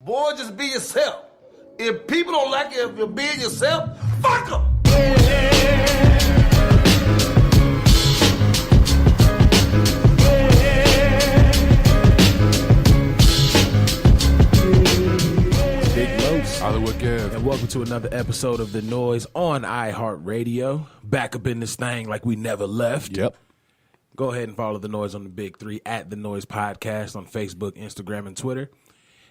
Boy, just be yourself. If people don't like it if you're being yourself, fuck them. Hollywood Kev. And welcome to another episode of The Noize on iHeartRadio. Back up in this thing like we never left. Yep. Go ahead and follow The Noize on the Big Three at The Noize Podcast on Facebook, Instagram, and Twitter.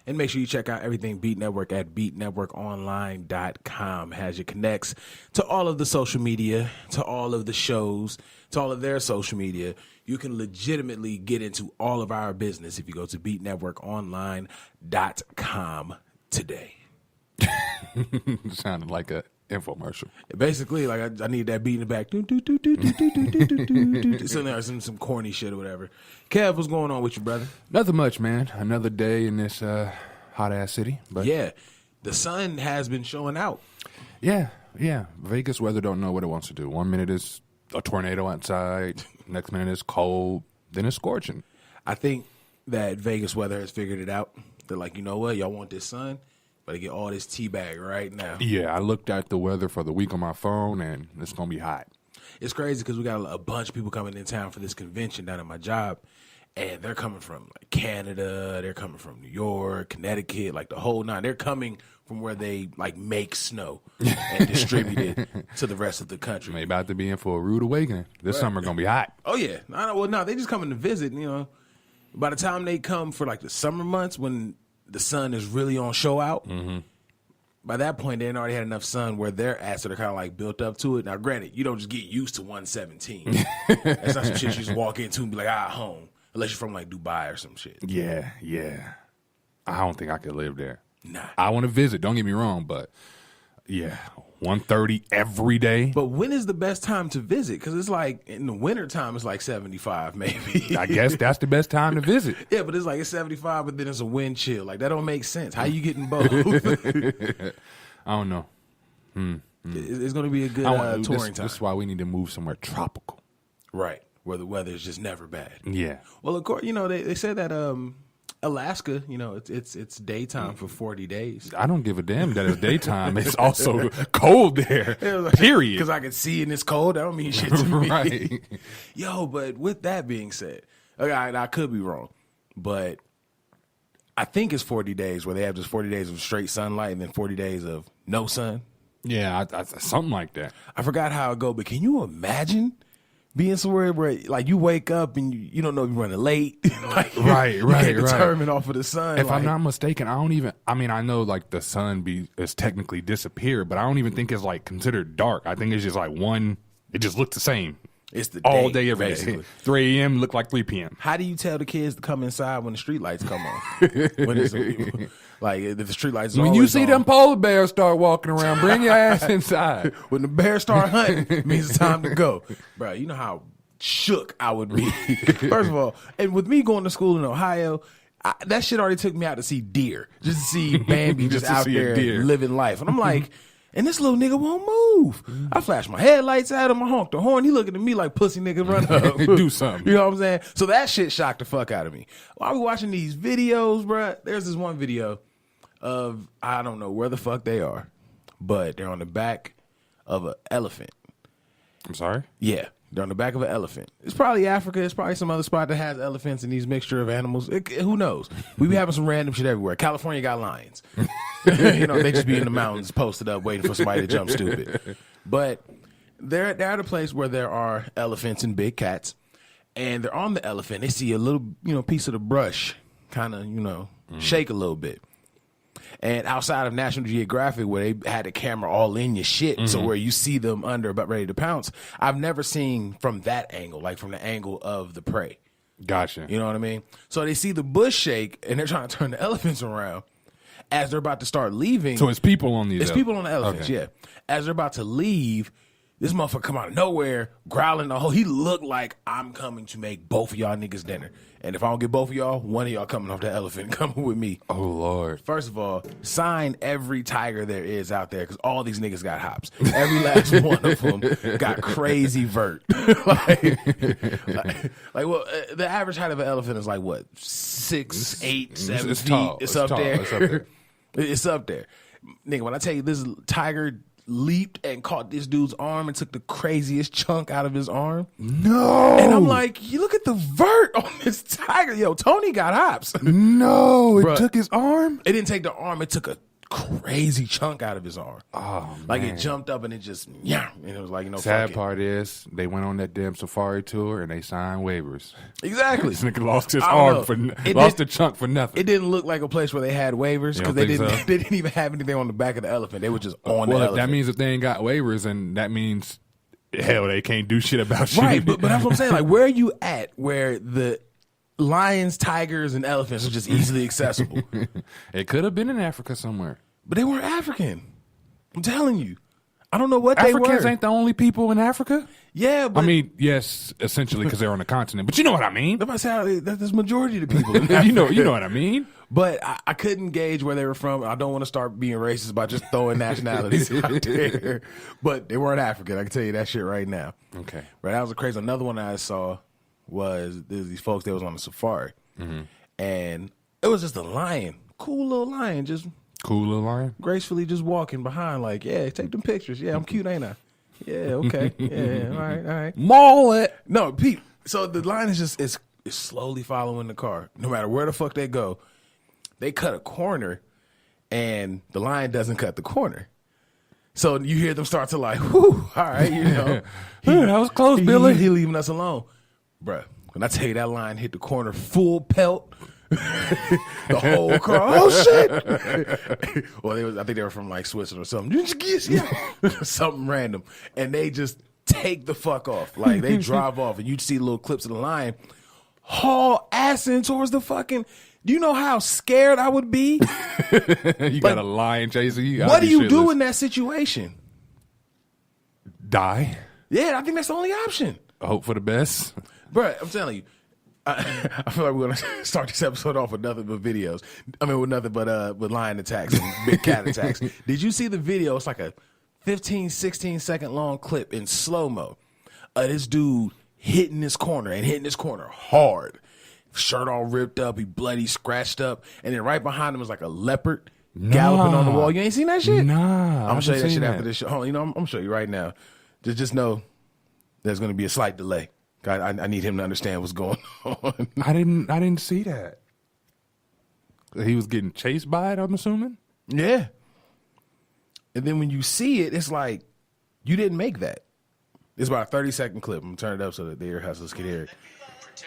And make sure you check out everything Beat Network at beatnetworkonline.com. Has you connects to all of the social media, to all of the shows, to all of their social media. You can legitimately get into all of our business if you go to beatnetworkonline.com today. Sounded like a infomercial. Basically, like I need that beat in the back. Some corny shit or whatever. Kev, what's going on with you, brother? Nothing much, man. Another day in this hot ass city. But yeah, the sun has been showing out. Yeah. Vegas weather don't know what it wants to do. 1 minute is a tornado outside. Next minute is cold. Then it's scorching. I think that Vegas weather has figured it out. They're like, you know what? Y'all want this sun? Better get all this tea bag right now. Yeah, I looked at the weather for the week on my phone, and it's going to be hot. It's crazy because we got a bunch of people coming in town for this convention down at my job, and they're coming from like Canada, they're coming from New York, Connecticut, like the whole nine. They're coming from where they like make snow and distribute it to the rest of the country. They about to be in for a rude awakening. This summer going to be hot. Oh, yeah. No, they just coming to visit, you know. By the time they come for like the summer months when the sun is really on show out. Mm-hmm. By that point, they already had enough sun where they're at, so they're kind of like built up to it. Now, granted, you don't just get used to 117. That's not some shit you just walk into and be like, home. Unless you're from like Dubai or some shit. Yeah. I don't think I could live there. Nah. I want to visit, don't get me wrong, but yeah, 130 every day. But when is the best time to visit? Because it's like in the wintertime, it's like 75 maybe. I guess that's the best time to visit. Yeah, but it's like it's 75, but then it's a wind chill. Like that don't make sense. How you getting both? I don't know. It's going to be a good touring time. This is why we need to move somewhere tropical. Right, where the weather is just never bad. Yeah. Well, of course, you know, they said that Alaska, you know, it's daytime for 40 days. I don't give a damn that it's daytime. It's also cold there, period. Because I can see and it's cold. That don't mean shit to me. Right. Yo, but with that being said, okay, I could be wrong, but I think it's 40 days where they have just 40 days of straight sunlight and then 40 days of no sun. Yeah, something like that. I forgot how it go, but can you imagine being somewhere where like you wake up and you don't know if you're running late? Like, right. You can't determine off of the sun. If I'm not mistaken, I know like the sun is technically disappeared, but I don't even think it's like considered dark. I think it's just like it just looks the same. It's the all day, day, every basically. day. 3 a.m. look like 3 p.m. How do you tell the kids to come inside when the street lights come on? When it's like if the street lights when you see on, them polar bears start walking around, bring your ass inside. When the bears start hunting, it means it's time to go. Bro, you know how shook I would be. First of all, and with me going to school in Ohio, that shit already took me out to see deer, just to see Bambi just out there living life. And I'm like, and this little nigga won't move. I flashed my headlights at him, I honked the horn. He looking at me like pussy nigga, run up. Do something. You know what I'm saying? So that shit shocked the fuck out of me. While we watching these videos, bro, there's this one video of, I don't know where the fuck they are, but they're on the back of an elephant. I'm sorry? Yeah. They're on the back of an elephant. It's probably Africa. It's probably some other spot that has elephants and these mixture of animals. Who knows? We be having some random shit everywhere. California got lions. You know, they just be in the mountains posted up waiting for somebody to jump stupid. But they're at a place where there are elephants and big cats. And they're on the elephant. They see a little, piece of the brush kind of, shake a little bit. And outside of National Geographic, where they had the camera all in your shit, so where you see them under about ready to pounce, I've never seen from that angle, like from the angle of the prey. Gotcha. You know what I mean? So they see the bush shake, and they're trying to turn the elephants around as they're about to start leaving. So it's people on these. It's people on the elephants, okay. Yeah. As they're about to leave, this motherfucker come out of nowhere, growling the whole. He looked like, I'm coming to make both of y'all niggas dinner. And if I don't get both of y'all, one of y'all coming off the elephant, coming with me. Oh, Lord. First of all, sign every tiger there is out there because all these niggas got hops. Every last one of them got crazy vert. The average height of an elephant is like, what, 6, 8, 7 it's feet? tall. It's up tall. there. It's up there. It's up there. Nigga, when I tell you this tiger leaped and caught this dude's arm and took the craziest chunk out of his arm. No. And I'm like, you look at the vert on this tiger. Yo, Tony got hops. No, it Bruh. took his arm? It didn't take the arm. It took a crazy chunk out of his arm. Oh, like man. it jumped up and it just, yeah. And it was like, Sad fuck it. part is they went on that damn safari tour and they signed waivers. Exactly. This nigga lost his I don't arm know. for It lost did- a chunk for nothing. It didn't look like a place where they had waivers You because don't they think didn't. so? They didn't even have anything on the back of the elephant. They were just on the well, elephant. that means if they ain't got waivers, and that means hell, they can't do shit about shit. right, but that's what I'm saying. Like, where are you at where the lions, tigers, and elephants are just easily accessible? It could have been in Africa somewhere. But they weren't African. I'm telling you. I don't know what Africans they were. ain't the only people in Africa. Yeah, but I mean, yes, essentially because they're on the continent, but you know what I mean. I'm about to say that's the majority of the people. In you know Africa. what I mean. But I couldn't gauge where they were from. I don't want to start being racist by just throwing nationalities out there. But they weren't African. I can tell you that shit right now. Okay, Right, that was a crazy. Another one I saw was there's these folks that was on the safari, and it was just a lion, cool little lion, just cool little lion. gracefully just walking behind, like, yeah, take them pictures. Yeah, I'm cute, ain't I? Yeah, okay, yeah, all right. Maul it. No, Pete. So the lion is just is slowly following the car, no matter where the fuck they go. They cut a corner, and the lion doesn't cut the corner. So you hear them start to like, whew, all right, you know. That was close, Billy. He leaving us alone. Bruh, when I tell you that lion hit the corner full pelt, the whole car, oh shit. Well, I think they were from like Switzerland or something. Something random. And they just take the fuck off. Like they drive off and you'd see little clips of the lion haul ass in towards the fucking. Do you know how scared I would be? You got a lion chasing you. What do you do in that situation? Die? Yeah, I think that's the only option. Hope for the best. Bruh, I'm telling you, I feel like we're going to start this episode off with nothing but videos. I mean, with nothing but lion attacks and big cat attacks. Did you see the video? It's like a 15, 16-second long clip in slow-mo of this dude hitting this corner and hitting this corner hard. Shirt all ripped up, he bloody, scratched up, and then right behind him was like a leopard galloping on the wall. You ain't seen that shit? Nah, I'm gonna show you that shit after this show. Hold on, I'm gonna show you right now. Just know there's gonna be a slight delay. I need him to understand what's going on. I didn't see that. He was getting chased by it, I'm assuming. Yeah. And then when you see it, it's like you didn't make that. It's about a 30-second clip. I'm gonna turn it up so that the ear hustlers can hear it.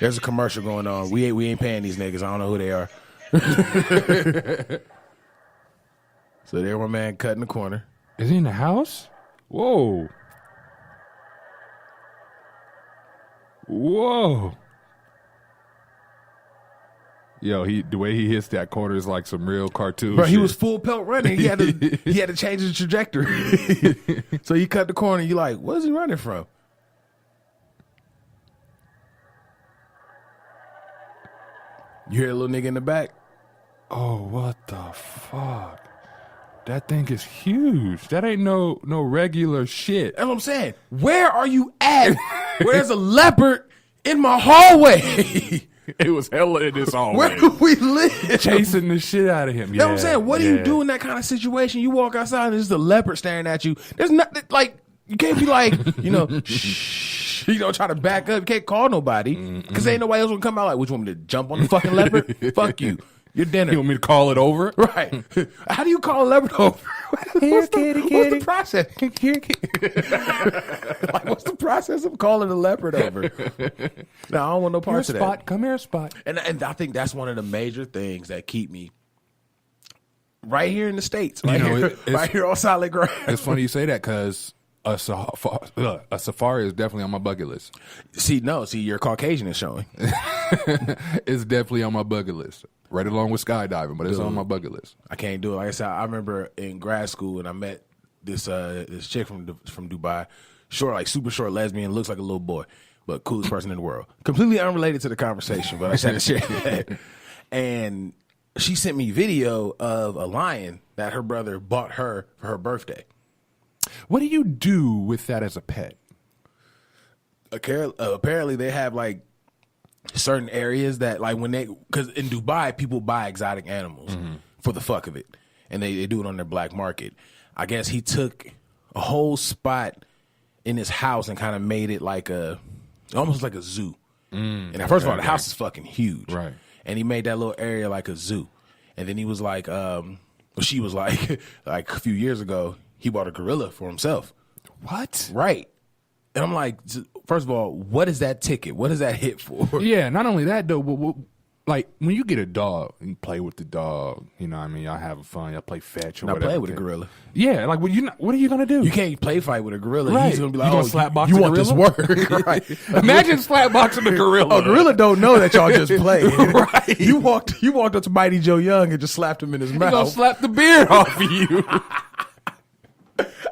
There's a commercial going on. We ain't paying these niggas. I don't know who they are. So there, one man cutting the corner. Is he in the house? Whoa. Yo, the way he hits that corner is like some real cartoon Bro, shit. he was full pelt running. He had to change his trajectory. So he cut the corner. You like, where's he running from? You hear a little nigga in the back? Oh, what the fuck? That thing is huge. That ain't no regular shit. That's what I'm saying. Where are you at? Where's a leopard in my hallway? It was hella in this hallway. Where do we live? Chasing the shit out of him. You know what I'm saying? What do you do in that kind of situation? You walk outside and there's a leopard staring at you. There's nothing like, you can't be like, shh, try to back up. You can't call nobody because ain't nobody else gonna come out like, which want me to jump on the fucking leopard? Fuck you. Your dinner. You want me to call it over? Right. How do you call a leopard over? What's the process? Like, what's the process of calling a leopard over? No, I don't want no parts of that. Spot. Come here, Spot. And I think that's one of the major things that keep me right here in the States. Right, right here on solid ground. It's funny you say that because a safari is definitely on my bucket list. See, your Caucasian is showing. It's definitely on my bucket list. Right along with skydiving, but it's on my bucket list. I can't do it. Like I said, I remember in grad school and I met this chick from Dubai, short, like super short lesbian, looks like a little boy, but coolest person in the world. Completely unrelated to the conversation, but I just had to share that. And she sent me video of a lion that her brother bought her for her birthday. What do you do with that as a pet? Apparently they have like certain areas that like because in Dubai people buy exotic animals for the fuck of it. and they do it on their black market. I guess he took a whole spot in his house and kind of made it like almost like a zoo. And first of all, the house is fucking huge. Right. And he made that little area like a zoo. And then he was like, she was like, like a few years ago, he bought a gorilla for himself. What? Right. And I'm like, first of all, what is that ticket? What is that hit for? Yeah, not only that, though, but like when you get a dog, you play with the dog, you know what I mean? Y'all having fun, y'all play fetch or Not whatever. play with a gorilla. Yeah, like what are you going to do? You can't play fight with a gorilla. Right. He's going to be like, You gonna slap box you a want this gorilla? work. Right. Imagine slapboxing a gorilla. A gorilla don't know that y'all just played. Right. You walked up to Mighty Joe Young and just slapped him in his He gonna mouth. slap the beard off of you.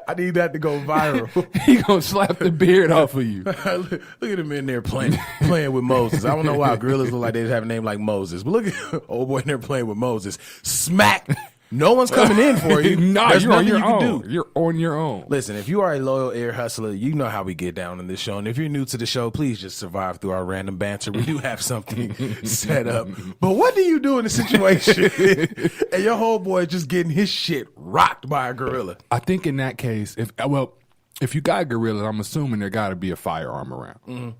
I need that to go viral. He gonna slap the beard off of you. Look at him in there playing with Moses. I don't know why gorillas look like they have a name like Moses, but look at old boy in there playing with Moses. Smack. No one's coming in for you. No, There's you're on nothing your you can own. do. You're on your own. Listen, if you are a loyal ear hustler, you know how we get down in this show. And if you're new to the show, please just survive through our random banter. We do have something set up. But what do you do in a situation and your whole boy just getting his shit rocked by a gorilla? I think in that case, if you got gorillas, I'm assuming there got to be a firearm around. Mm-hmm.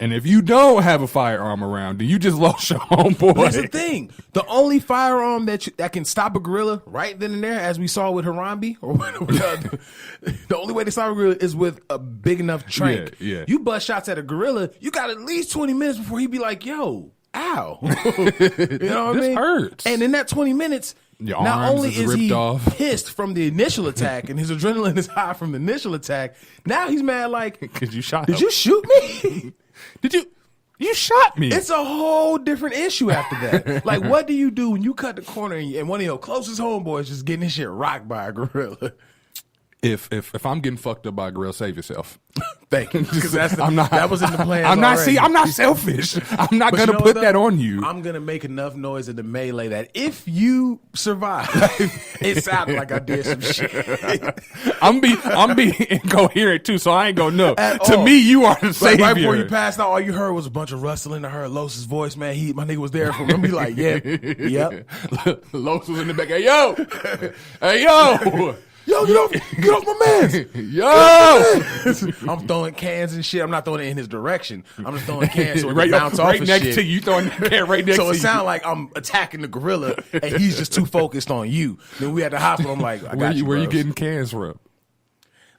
And if you don't have a firearm around, then you just lost your homeboy. That's the thing. The only firearm that can stop a gorilla right then and there, as we saw with Harambe, or the only way to stop a gorilla is with a big enough trank. Yeah. You bust shots at a gorilla, you got at least 20 minutes before he be like, yo, ow. You know what I mean? This hurts. And in that 20 minutes, Your not arms only is is he ripped off. pissed from the initial attack and his adrenaline is high from the initial attack, now he's mad like, Because you shot did him. you shoot me? You shot me. It's a whole different issue after that. Like, what do you do when you cut the corner and one of your closest homeboys just getting his shit rocked by a gorilla? If I'm getting fucked up by a gorilla, save yourself. Thank you. Because that that was in the plan. I'm not selfish. I'm not But gonna you know put what, that though? on you. I'm gonna make enough noise in the melee that if you survive, it sounded like I did some shit. I'm be incoherent too, so I ain't gonna know. At To all. me, you are the savior. Right before you passed out, all you heard was a bunch of rustling. I heard Los's voice, man. My nigga was there for me. I'm be like, yep. Los was in the back. Hey yo, hey yo. Yo, get off my man. Yo, I'm throwing cans and shit. I'm not throwing it in his direction. I'm just throwing cans so it right, can bounce off right his next shit. to you, throwing the can right next So to it you. sounds like I'm attacking the gorilla and he's just too focused on you. Then we at the hospital. I'm like, I got you. Where you bros. getting cans from?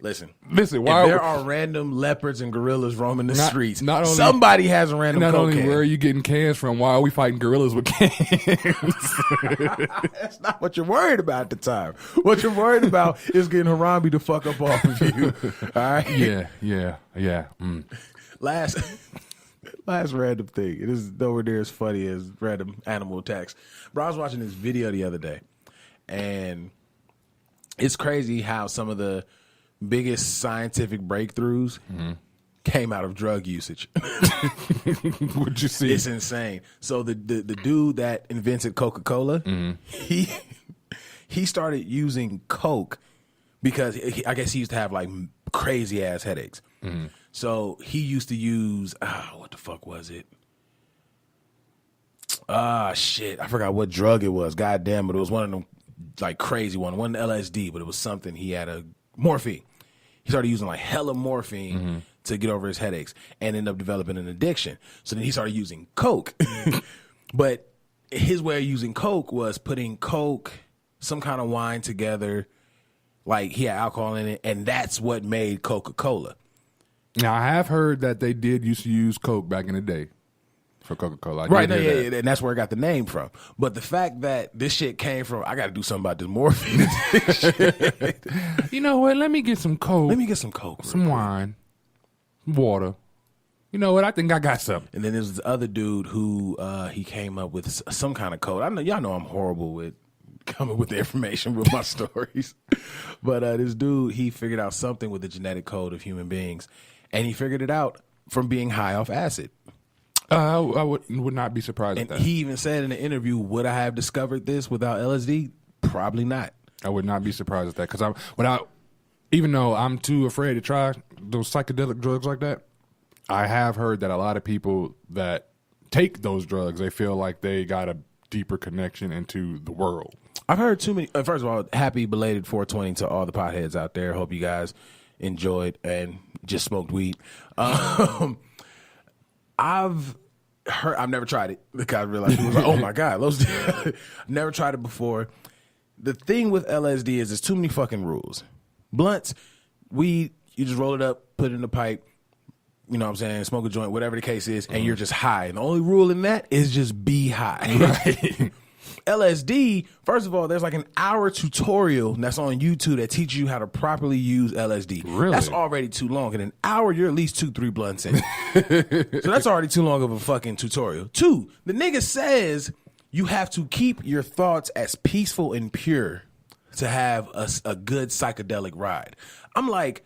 Listen, Why if there are random leopards and gorillas roaming the streets, not only- somebody has a random Not cocaine. only where are you getting cans from, why are we fighting gorillas with cans? That's not what you're worried about at the time. What you're worried about is getting Harambe to fuck up off of you. All right? Yeah. Mm. Last random thing. It is nowhere near as funny as random animal attacks. Bro, I was watching this video the other day, and it's crazy how some of the biggest scientific breakthroughs came out of drug usage. What'd you see? It's insane. So the dude that invented Coca-Cola, he started using Coke because I guess he used to have like crazy ass headaches. So he used to use what the fuck was it? Shit, I forgot what drug it was. God damn it, it was one of them like crazy one. It wasn't LSD, but it was something. He had a morphine. He started using like hella morphine to get over his headaches and ended up developing an addiction. So then he started using Coke. But his way of using Coke was putting Coke, some kind of wine together, like he had alcohol in it, and that's what made Coca-Cola. Now, I have heard that they used to use Coke back in the day for Coca-Cola. Right, yeah, and that's where I got the name from. But the fact that this shit came from, I got to do something about this morphine addiction. You know what? Let me get some Coke. Let me get some Coke. Some wine. Water. You know what? I think I got something. And then there's this other dude who he came up with some kind of code. I know y'all know I'm horrible with coming with the information with my stories. But this dude, he figured out something with the genetic code of human beings. And he figured it out from being high off acid. I would not be surprised at And that. he even said in the interview, would I have discovered this without LSD? Probably not. I would not be surprised at that because even though I'm too afraid to try those psychedelic drugs like that, I have heard that a lot of people that take those drugs, they feel like they got a deeper connection into the world. I've heard too many. First of all, happy belated 420 to all the potheads out there. Hope you guys enjoyed and just smoked weed. I've never tried it because I realized it was like, oh my God, never tried it before. The thing with LSD is there's too many fucking rules. Blunts, weed, you just roll it up, put it in the pipe, you know what I'm saying, smoke a joint, whatever the case is, and you're just high. And the only rule in that is just be high. Right? LSD, first of all, there's like an hour tutorial that's on YouTube that teaches you how to properly use LSD. Really? That's already too long. In an hour, you're at least 2-3 blunts in. So that's already too long of a fucking tutorial. 2, the nigga says you have to keep your thoughts as peaceful and pure to have a good psychedelic ride. I'm like,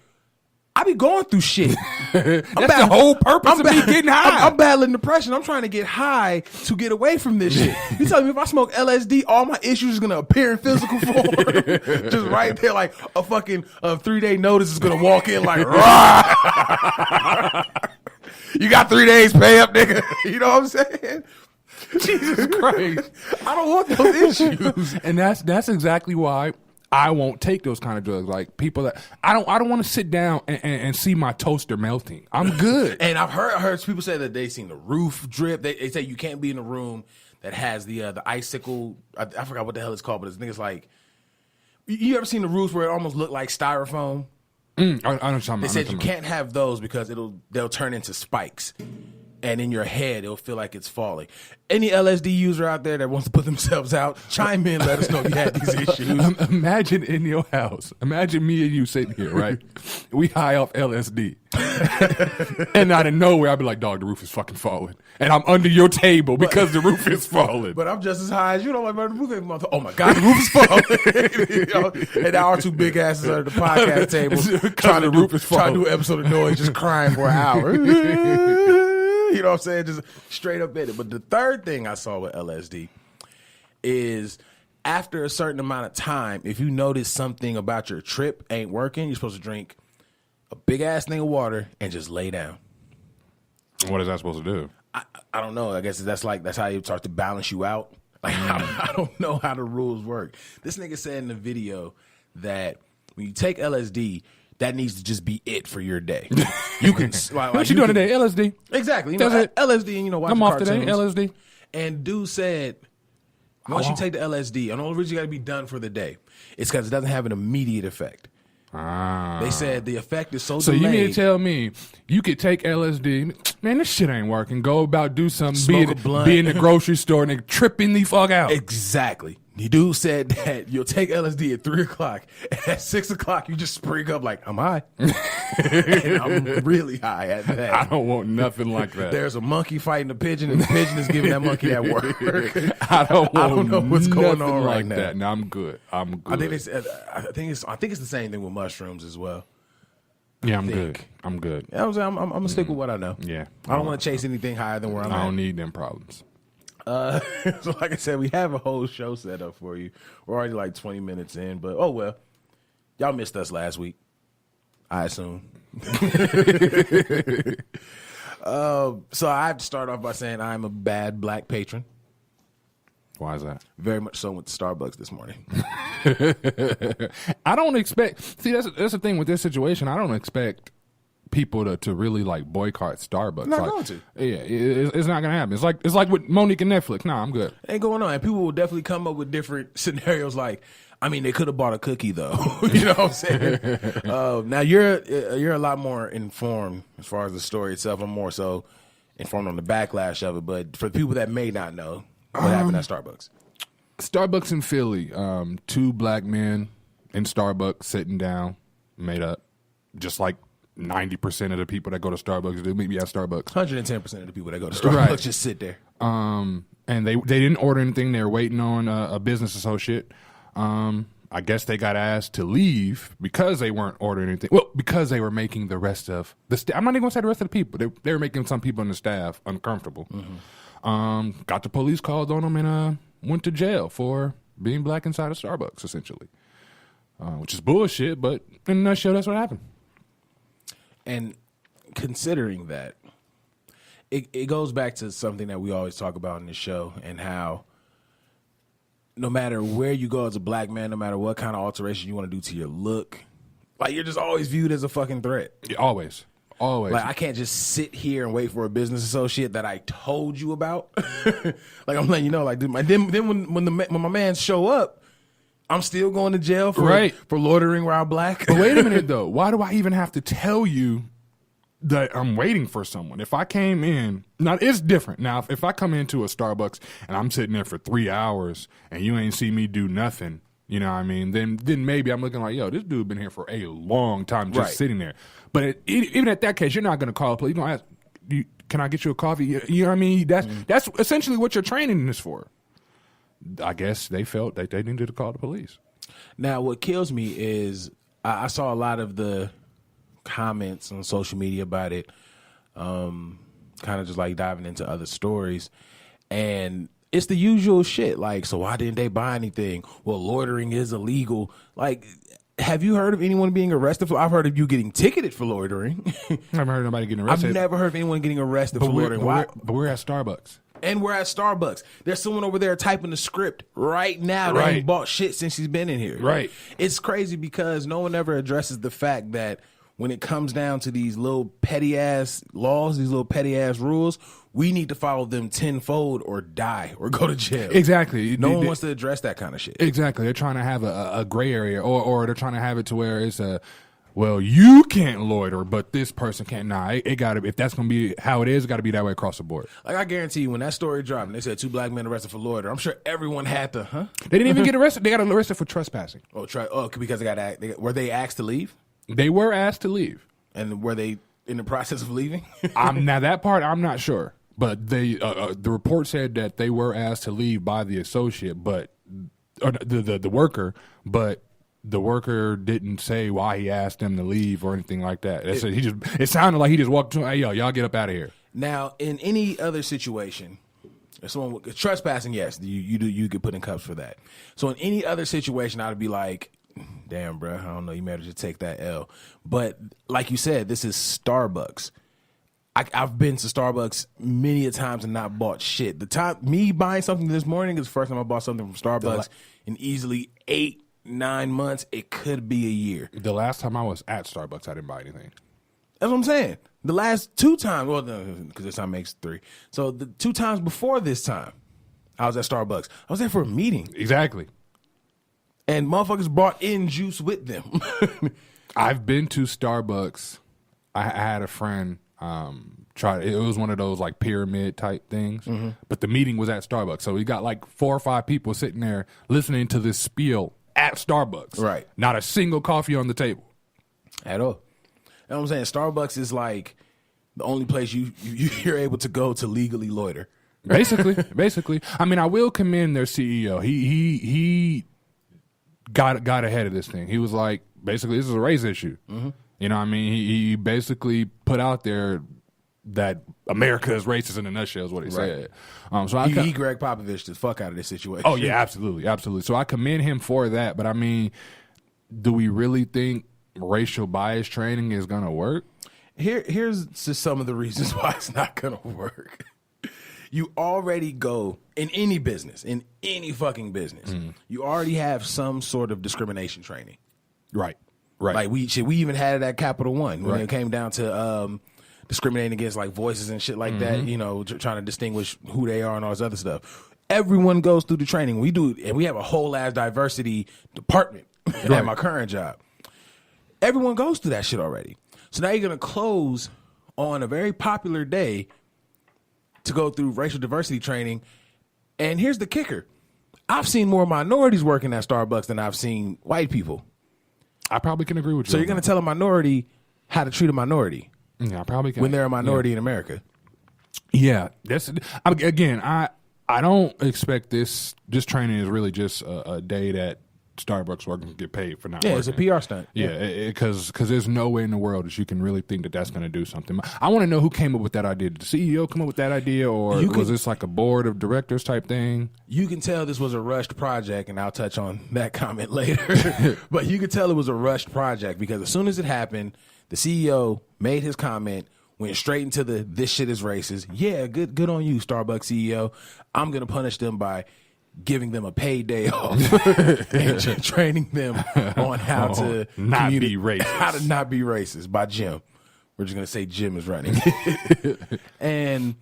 I be going through shit. That's the whole purpose of me getting high. I'm battling depression. I'm trying to get high to get away from this shit. You telling me if I smoke LSD, all my issues are going to appear in physical form? Just right there, like a fucking 3-day notice is going to walk in like, rah! You got 3 days, pay up, nigga. You know what I'm saying? Jesus Christ. I don't want those issues. And that's exactly why I won't take those kind of drugs. Like people that I don't want to sit down and see my toaster melting. I'm good. And I've heard people say that they seen the roof drip. They say you can't be in a room that has the icicle. I forgot what the hell it's called, but it's niggas like. You ever seen the roofs where it almost looked like styrofoam? I know. They said you can't have those because they'll turn into spikes. And in your head, it'll feel like it's falling. Any LSD user out there that wants to put themselves out, chime in, let us know if you had these issues. Imagine in your house. Imagine me and you sitting here, right? We high off LSD. And out of nowhere, I'll be like, dog, the roof is fucking falling. And I'm under your table because the roof is falling. But I'm just as high as you. Like, the roof is oh my God, the roof is falling. You know? And our two big asses under the podcast table trying to do an episode of Noize, just crying for an hour. You know what I'm saying? Just straight up in it. But the third thing I saw with LSD is after a certain amount of time, if you notice something about your trip ain't working, you're supposed to drink a big ass thing of water and just lay down. What is that supposed to do? I don't know. I guess that's how you start to balance you out. Like I don't know how the rules work. This nigga said in the video that when you take LSD, that needs to just be it for your day. You can what you doing today? LSD. Exactly. You know, LSD and watching I'm off cartoons. today. LSD. And dude said once you take the LSD, and the only reason you got to be done for the day, it's because it doesn't have an immediate effect. They said the effect is so delayed. You mean to tell me you could take LSD, man, this shit ain't working, go about do something, be in the grocery store and tripping the fuck out. Exactly. The dude said that you'll take LSD at 3 o'clock, and at 6 o'clock you just spring up like, I'm high. And I'm really high at that. I don't want nothing like that. There's a monkey fighting a pigeon, and the pigeon is giving that monkey that work. I don't know what's going on like right now. That. No, I'm good. I think it's the same thing with mushrooms as well. Yeah, I'm good. I'm good. I'm gonna stick with what I know. Yeah, I don't want to chase anything higher than where I'm at. I don't need them problems. So like I said, we have a whole show set up for you. We're already like 20 minutes in, but oh well. Y'all missed us last week, I assume. So I have to start off by saying I'm a bad black patron. Why is that? Very much so with Starbucks this morning. I don't expect. See, that's the thing with this situation. I don't expect people to really like boycott Starbucks. Not going to. Yeah, it's not gonna happen. It's like with Monique and Netflix. Nah, I'm good. Ain't going on. And people will definitely come up with different scenarios. Like, I mean, they could have bought a cookie though. You know what I'm saying? Now you're a lot more informed as far as the story itself. I'm more so informed on the backlash of it. But for the people that may not know, what happened at Starbucks? Starbucks in Philly. 2 black men in Starbucks sitting down, made up, just like 90% of the people that go to Starbucks do. Meet me at Starbucks. 110% of the people that go to Starbucks just sit there. And they didn't order anything. They were waiting on a business associate. I guess they got asked to leave because they weren't ordering anything. Well, because they were making the rest of the staff. I'm not even going to say the rest of the people. They were making some people in the staff uncomfortable. Mm-hmm. Got the police called on them and went to jail for being black inside of Starbucks, essentially. Which is bullshit, but in a nutshell, that's what happened. And considering that, it goes back to something that we always talk about in the show and how no matter where you go as a black man, no matter what kind of alteration you want to do to your look, like you're just always viewed as a fucking threat. Yeah, always. Like I can't just sit here and wait for a business associate that I told you about. Like I'm letting you know, like dude, then when my mans show up, I'm still going to jail for loitering while black. But wait a minute though, why do I even have to tell you that I'm waiting for someone? If I came in, now it's different. Now if I come into a Starbucks and I'm sitting there for 3 hours and you ain't see me do nothing, you know what I mean? Then maybe I'm looking like, yo, this dude been here for a long time just sitting there. But even at that case, you're not going to call a police. You're going to ask, can I get you a coffee? You know what I mean? That's essentially what you're training this for. I guess they felt that they needed to call the police. Now, what kills me is I saw a lot of the comments on social media about it, kind of just like diving into other stories. And it's the usual shit. Like, so why didn't they buy anything? Well, loitering is illegal. Like, have you heard of anyone being arrested for? I've heard of you getting ticketed for loitering. I haven't heard of nobody getting arrested. I've never heard of anyone getting arrested for loitering. But we're at Starbucks. And we're at Starbucks. There's someone over there typing the script right now that ain't bought shit since she's been in here. Right. It's crazy because no one ever addresses the fact that when it comes down to these little petty ass laws, these little petty ass rules, we need to follow them tenfold or die or go to jail. Exactly. No one wants to address that kind of shit. Exactly. They're trying to have a gray area, or they're trying to have it to where it's well, you can't loiter, but this person can't. Nah, it got to be. If that's going to be how it is, it got to be that way across the board. Like, I guarantee you, when that story dropped and they said 2 black men arrested for loiter, I'm sure everyone had to, They didn't even get arrested. They got arrested for trespassing. Because were they asked to leave? They were asked to leave. And were they in the process of leaving? Now, that part, I'm not sure. But they the report said that they were asked to leave by the associate, or the worker, but the worker didn't say why he asked them to leave or anything like that. It sounded like he just walked to him, hey, yo, y'all get up out of here. Now, in any other situation, if someone trespassing, yes, you get put in cuffs for that. So in any other situation, I'd be like, damn, bro, I don't know, you might have to take that L. But like you said, this is Starbucks. I've been to Starbucks many a times and not bought shit. Me buying something this morning is the first time I bought something from Starbucks in easily 8-9 months. It could be a year. The last time I was at Starbucks, I didn't buy anything. That's what I'm saying. The last 2 times, well, because this time makes 3. So the 2 times before this time, I was at Starbucks. I was there for a meeting. Exactly. And motherfuckers brought in juice with them. I've been to Starbucks. I had a friend it was one of those like pyramid type things, but the meeting was at Starbucks. So we got like 4 or 5 people sitting there listening to this spiel at Starbucks. Right. Not a single coffee on the table. At all. You know what I'm saying? Starbucks is like the only place you're able to go to legally loiter. Basically. I mean, I will commend their CEO. He got ahead of this thing. He was like, basically, this is a race issue. You know what I mean? He basically put out there that America is racist in a nutshell is what he said. So he Greg Popovich the fuck out of this situation. Oh, yeah, absolutely. So I commend him for that. But, I mean, do we really think racial bias training is going to work? Here's just some of the reasons why it's not going to work. You already go in any business, in any fucking business, you already have some sort of discrimination training. Right. Like we even had it at Capital One when it came down to discriminating against like voices and shit like that, you know, trying to distinguish who they are and all this other stuff. Everyone goes through the training. We do, and we have a whole ass diversity department at my current job. Everyone goes through that shit already. So now you're going to close on a very popular day to go through racial diversity training. And here's the kicker. I've seen more minorities working at Starbucks than I've seen white people. I probably can agree with you. So you're going to tell a minority how to treat a minority. Yeah, I probably can. When they're a minority in America. Yeah. Again, I don't expect this training is really just a day that Starbucks workers get paid for not working. Yeah, it's a PR stunt. Yeah, because there's no way in the world that you can really think that that's going to do something. I want to know who came up with that idea. Did the CEO come up with that idea, or was this like a board of directors type thing? You can tell this was a rushed project, and I'll touch on that comment later. But you could tell it was a rushed project because as soon as it happened, the CEO made his comment, went straight into this shit is racist. Yeah, good on you, Starbucks CEO. I'm going to punish them by giving them a paid day off and training them on how to not be racist. How to not be racist by Jim. We're just going to say Jim is running. And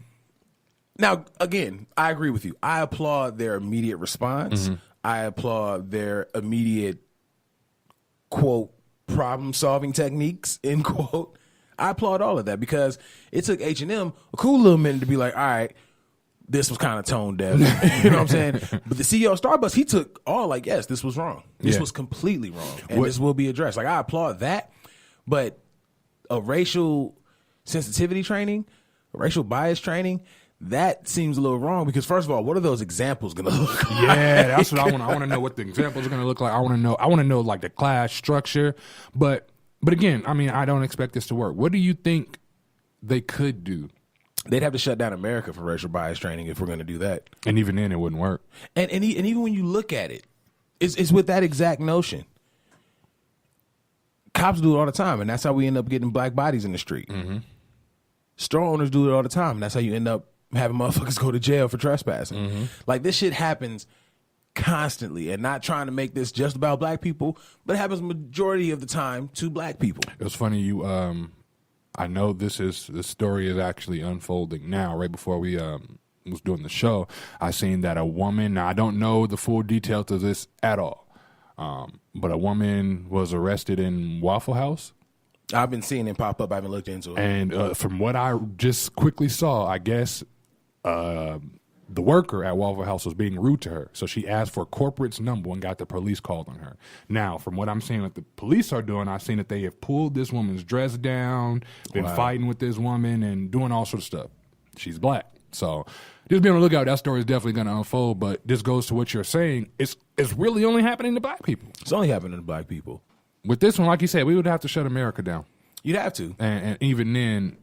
now, again, I agree with you. I applaud their immediate response. I applaud their immediate, quote, problem-solving techniques, end quote. I applaud all of that because it took H&M a cool little minute to be like, all right, this was kind of tone deaf. You know what I'm saying? But the CEO of Starbucks, he took all like, yes, this was wrong. This was completely wrong. And this will be addressed. Like, I applaud that. But a racial sensitivity training, a racial bias training, that seems a little wrong because, first of all, what are those examples going to look like? Yeah, that's what I want. I want to know what the examples are going to look like. I want to know like the class structure. But again, I mean, I don't expect this to work. What do you think they could do? They'd have to shut down America for racial bias training if we're going to do that. And even then, it wouldn't work. And even when you look at it, it's with that exact notion. Cops do it all the time, and that's how we end up getting black bodies in the street. Store owners do it all the time, and that's how you end up having motherfuckers go to jail for trespassing. Like, this shit happens constantly, and not trying to make this just about black people, but it happens majority of the time to black people. It was funny. I know the story is actually unfolding now. Right before we was doing the show, I seen that a woman. Now I don't know the full details of this at all, but a woman was arrested in Waffle House. I've been seeing it pop up. I haven't looked into it. And from what I just quickly saw, I guess the worker at Waffle House was being rude to her. So she asked for a corporate's number and got the police called on her. Now, from what I'm seeing that the police are doing, I've seen that they have pulled this woman's dress down, been fighting with this woman and doing all sorts of stuff. She's black. So just be on the lookout. That story is definitely going to unfold. But this goes to what you're saying. It's really only happening to black people. It's only happening to black people. With this one, like you said, we would have to shut America down. You'd have to. And even then,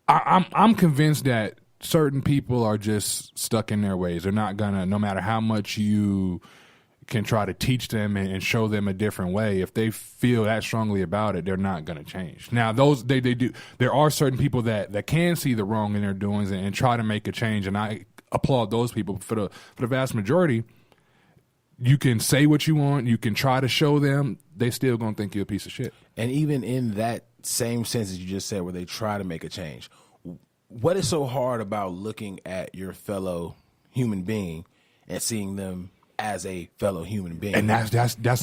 I'm convinced that certain people are just stuck in their ways. They're not gonna, no matter how much you can try to teach them and show them a different way, if they feel that strongly about it, they're not gonna change. Now, those they do. There are certain people that can see the wrong in their doings and try to make a change, and I applaud those people. For the vast majority, you can say what you want, you can try to show them, they still gonna think you're a piece of shit. And even in that same sense as you just said, where they try to make a change, what is so hard about looking at your fellow human being and seeing them as a fellow human being? And that's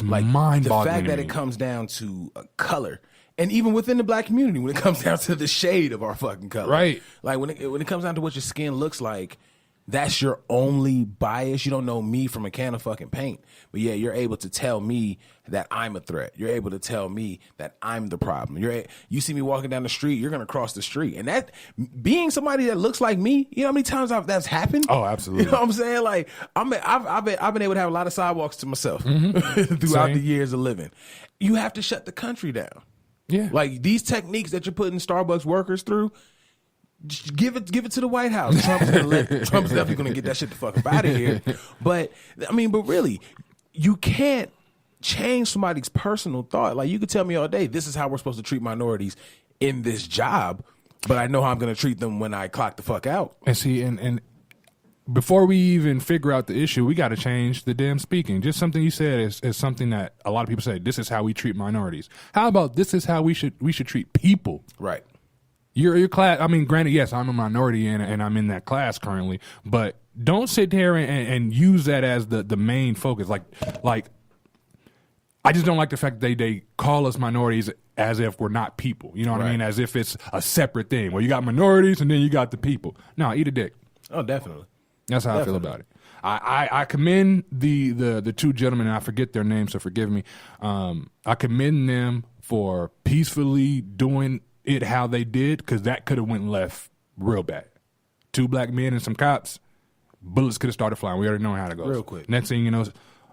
like mind-boggling. The fact that it comes down to color, and even within the black community, when it comes down to the shade of our fucking color, right? Like when it comes down to what your skin looks like, that's your only bias. You don't know me from a can of fucking paint, but yeah, you're able to tell me that I'm a threat. You're able to tell me that I'm the problem. You see me walking down the street, you're gonna cross the street, and that being somebody that looks like me, you know how many times that's happened? Oh, absolutely. You know what I'm saying? Like I've been able to have a lot of sidewalks to myself throughout the years of living. You have to shut the country down. Yeah, like these techniques that you're putting Starbucks workers through. Just give it to the White House. Trump's definitely gonna get that shit the fuck up out of here. But I mean, but really, you can't change somebody's personal thought. Like you could tell me all day, this is how we're supposed to treat minorities in this job, but I know how I'm gonna treat them when I clock the fuck out. And see, and before we even figure out the issue, we got to change the damn speaking. Just something you said is something that a lot of people say. This is how we treat minorities. How about this is how we should treat people? Right. Your class, I mean, granted, yes, I'm a minority and I'm in that class currently, but don't sit there and use that as the main focus. Like, I just don't like the fact that they call us minorities as if we're not people. You know what I mean? As if it's a separate thing. Well, you got minorities and then you got the people. No, eat a dick. Oh, definitely. That's how I feel about it. I commend the two gentlemen, and I forget their names, so forgive me. I commend them for peacefully doing it how they did, because that could have went left real bad. Two black men and some cops, bullets could have started flying. We already know how it goes. Real quick. Next thing you know,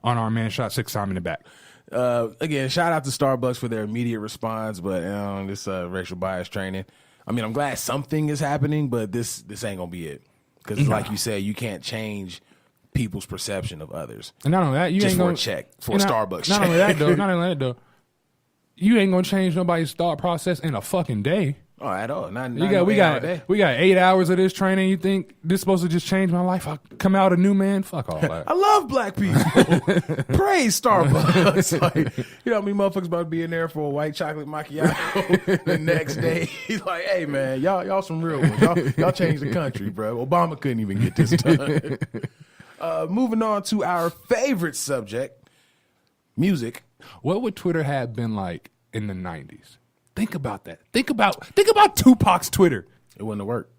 unarmed man shot 6 times in the back. Again, shout out to Starbucks for their immediate response, but this racial bias training. I mean, I'm glad something is happening, but this ain't gonna be it. Because like you said, you can't change people's perception of others. And not only that, you just ain't for gonna a check, for a Starbucks check. Not only that though, you ain't gonna change nobody's thought process in a fucking day. Oh, at all. Not We no 8-hour day. got 8 hours of this training. You think this supposed to just change my life? I come out a new man? Fuck all that. I love black people. Praise Starbucks. Like, you know how many motherfuckers about to be in there for a white chocolate macchiato the next day? He's like, hey man, y'all some real ones. Y'all changed the country, bro. Obama couldn't even get this done. Moving on to our favorite subject, music. What would Twitter have been like in the 90s? Think about that. Think about Tupac's Twitter. It wouldn't have worked.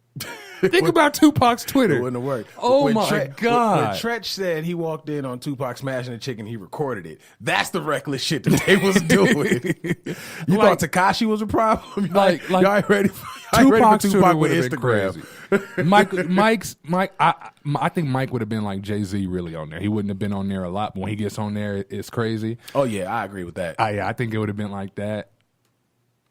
Think about Tupac's Twitter. It wouldn't have worked. Oh When my God. When Tretch said he walked in on Tupac smashing the chicken, he recorded it. That's the reckless shit that they was doing. You thought Tekashi was a problem? Like y'all ain't ready for Tupac's Tupac Twitter with would have Instagram. been crazy. I think Mike would have been like Jay-Z really on there. He wouldn't have been on there a lot, but when he gets on there, it's crazy. Oh yeah, I agree with that. I think it would have been like that.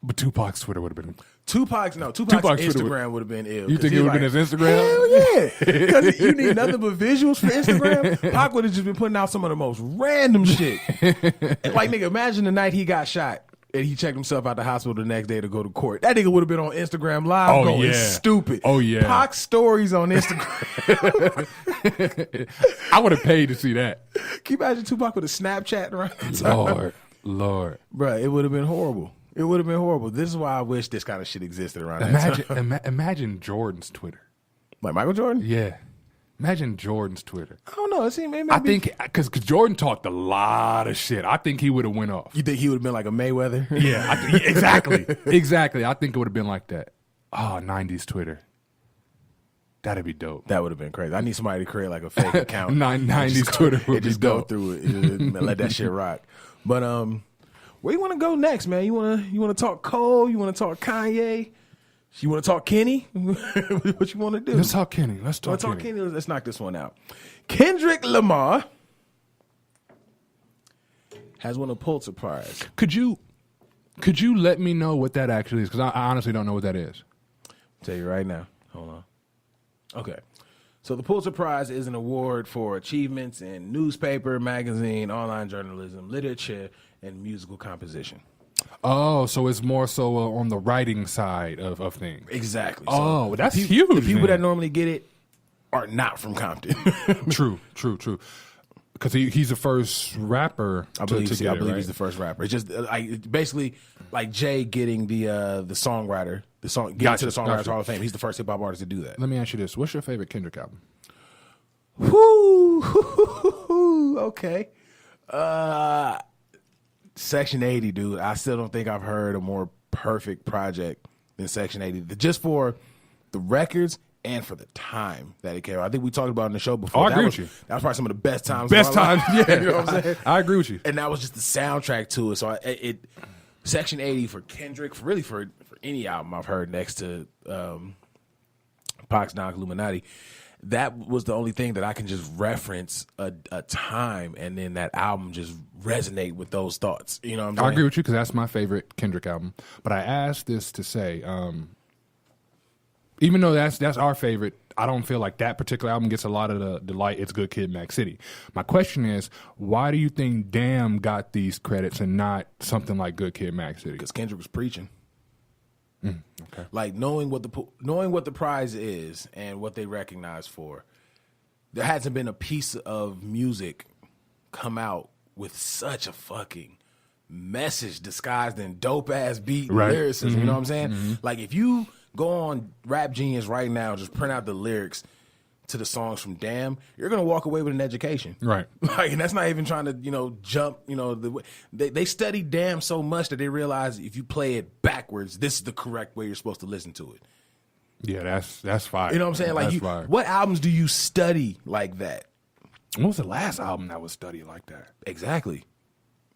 But Tupac's Twitter would have been. Tupac's Twitter Instagram would have been ill. You think it would have been his Instagram? Hell yeah. Because you need nothing but visuals for Instagram. Pac would have just been putting out some of the most random shit. Like, nigga, imagine the night he got shot and he checked himself out the hospital the next day to go to court. That nigga would have been on Instagram Live going stupid. Oh, yeah. Pac's stories on Instagram. I would have paid to see that. Can you imagine Tupac with a Snapchat around the time? Lord. Bruh, it would have been horrible. It would have been horrible. This is why I wish this kind of shit existed around that time. Imagine Jordan's Twitter. Like Michael Jordan? Yeah. Imagine Jordan's Twitter. I don't know. Maybe I think because Jordan talked a lot of shit. I think he would have went off. You think he would have been like a Mayweather? Yeah, exactly. Exactly. I think it would have been like that. Oh, 90s Twitter. That'd be dope. That would have been crazy. I need somebody to create like a fake account. 90s Twitter would be just dope. Go through it and let that shit rock. But where you want to go next, man? You want to talk Cole? You want to talk Kanye? You want to talk Kenny? What you want to do? Let's talk Kenny. Let's talk Kenny. Let's knock this one out. Kendrick Lamar has won a Pulitzer Prize. Could you let me know what that actually is? Because I honestly don't know what that is. I'll tell you right now. Hold on. Okay. So the Pulitzer Prize is an award for achievements in newspaper, magazine, online journalism, literature, and musical composition. Oh, so it's more so on the writing side of things. Exactly. Oh, so that's huge. The people that normally get it are not from Compton. True. Because he's the first rapper I believe to get it, right? he's the first rapper. It's just basically like Jay getting the songwriter, getting to the Songwriters Hall of Fame. He's the first hip hop artist to do that. Let me ask you this: what's your favorite Kendrick album? Whoo, okay. Section 80, dude. I still don't think I've heard a more perfect project than Section 80. Just for the records and for the time that it came out. I think we talked about it in the show before. I agree with you. That was probably some of the best times. Best times, yeah. You know what I'm saying? I agree with you. And that was just the soundtrack to it. So Section 80 for Kendrick, for any album I've heard next to Pac's Knock Illuminati, that was the only thing that I can just reference a time and then that album just resonate with those thoughts. You know what I'm saying? I agree with you because that's my favorite Kendrick album. But I asked this to say, even though that's our favorite, I don't feel like that particular album gets a lot of the delight. It's Good Kid, Mad City. My question is, why do you think Damn got these credits and not something like Good Kid, Mad City? Because Kendrick was preaching. Okay. Like knowing what the prize is and what they recognize for, there hasn't been a piece of music come out with such a fucking message disguised in dope ass beat and lyricism. Mm-hmm. You know what I'm saying? Mm-hmm. Like if you go on Rap Genius right now and just print out the lyrics to the songs from Damn, you're gonna walk away with an education, right? Like, and that's not even trying to jump. They study Damn so much that they realize if you play it backwards, this is the correct way you're supposed to listen to it. Yeah, that's fire. You know what I'm saying? Like, what albums do you study like that? What was the last album that was studied like that? Exactly.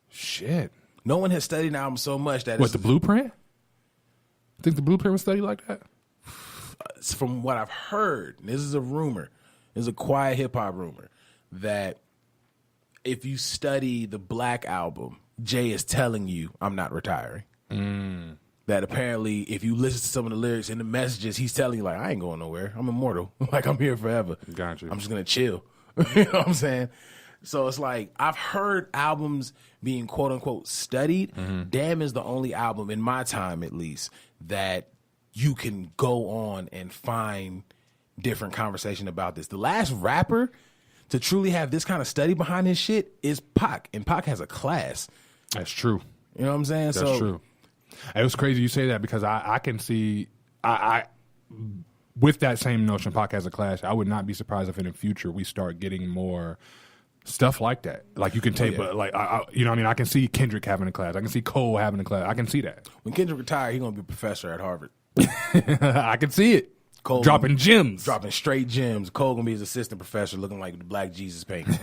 Shit. No one has studied an album so much that the Blueprint? I think the Blueprint was studied like that. From what I've heard, this is a rumor, this is a quiet hip hop rumor, that if you study the Black album, Jay is telling you, I'm not retiring. That apparently, if you listen to some of the lyrics and the messages, he's telling you, like, I ain't going nowhere. I'm immortal. Like, I'm here forever. Gotcha. I'm just going to chill. You know what I'm saying? So it's like, I've heard albums being quote unquote studied. Mm-hmm. Damn is the only album, in my time at least, that you can go on and find different conversation about this. The last rapper to truly have this kind of study behind his shit is Pac, and Pac has a class. That's true. You know what I'm saying? That's true. It was crazy you say that because I can see I with that same notion, Pac has a class. I would not be surprised if in the future we start getting more stuff like that. Like you can take, but like you know what I mean. I can see Kendrick having a class. I can see Cole having a class. I can see that. When Kendrick retire, he's gonna be a professor at Harvard. I can see it. Cole dropping gems, dropping straight gems. Cole gonna be his assistant professor, looking like the Black Jesus painting.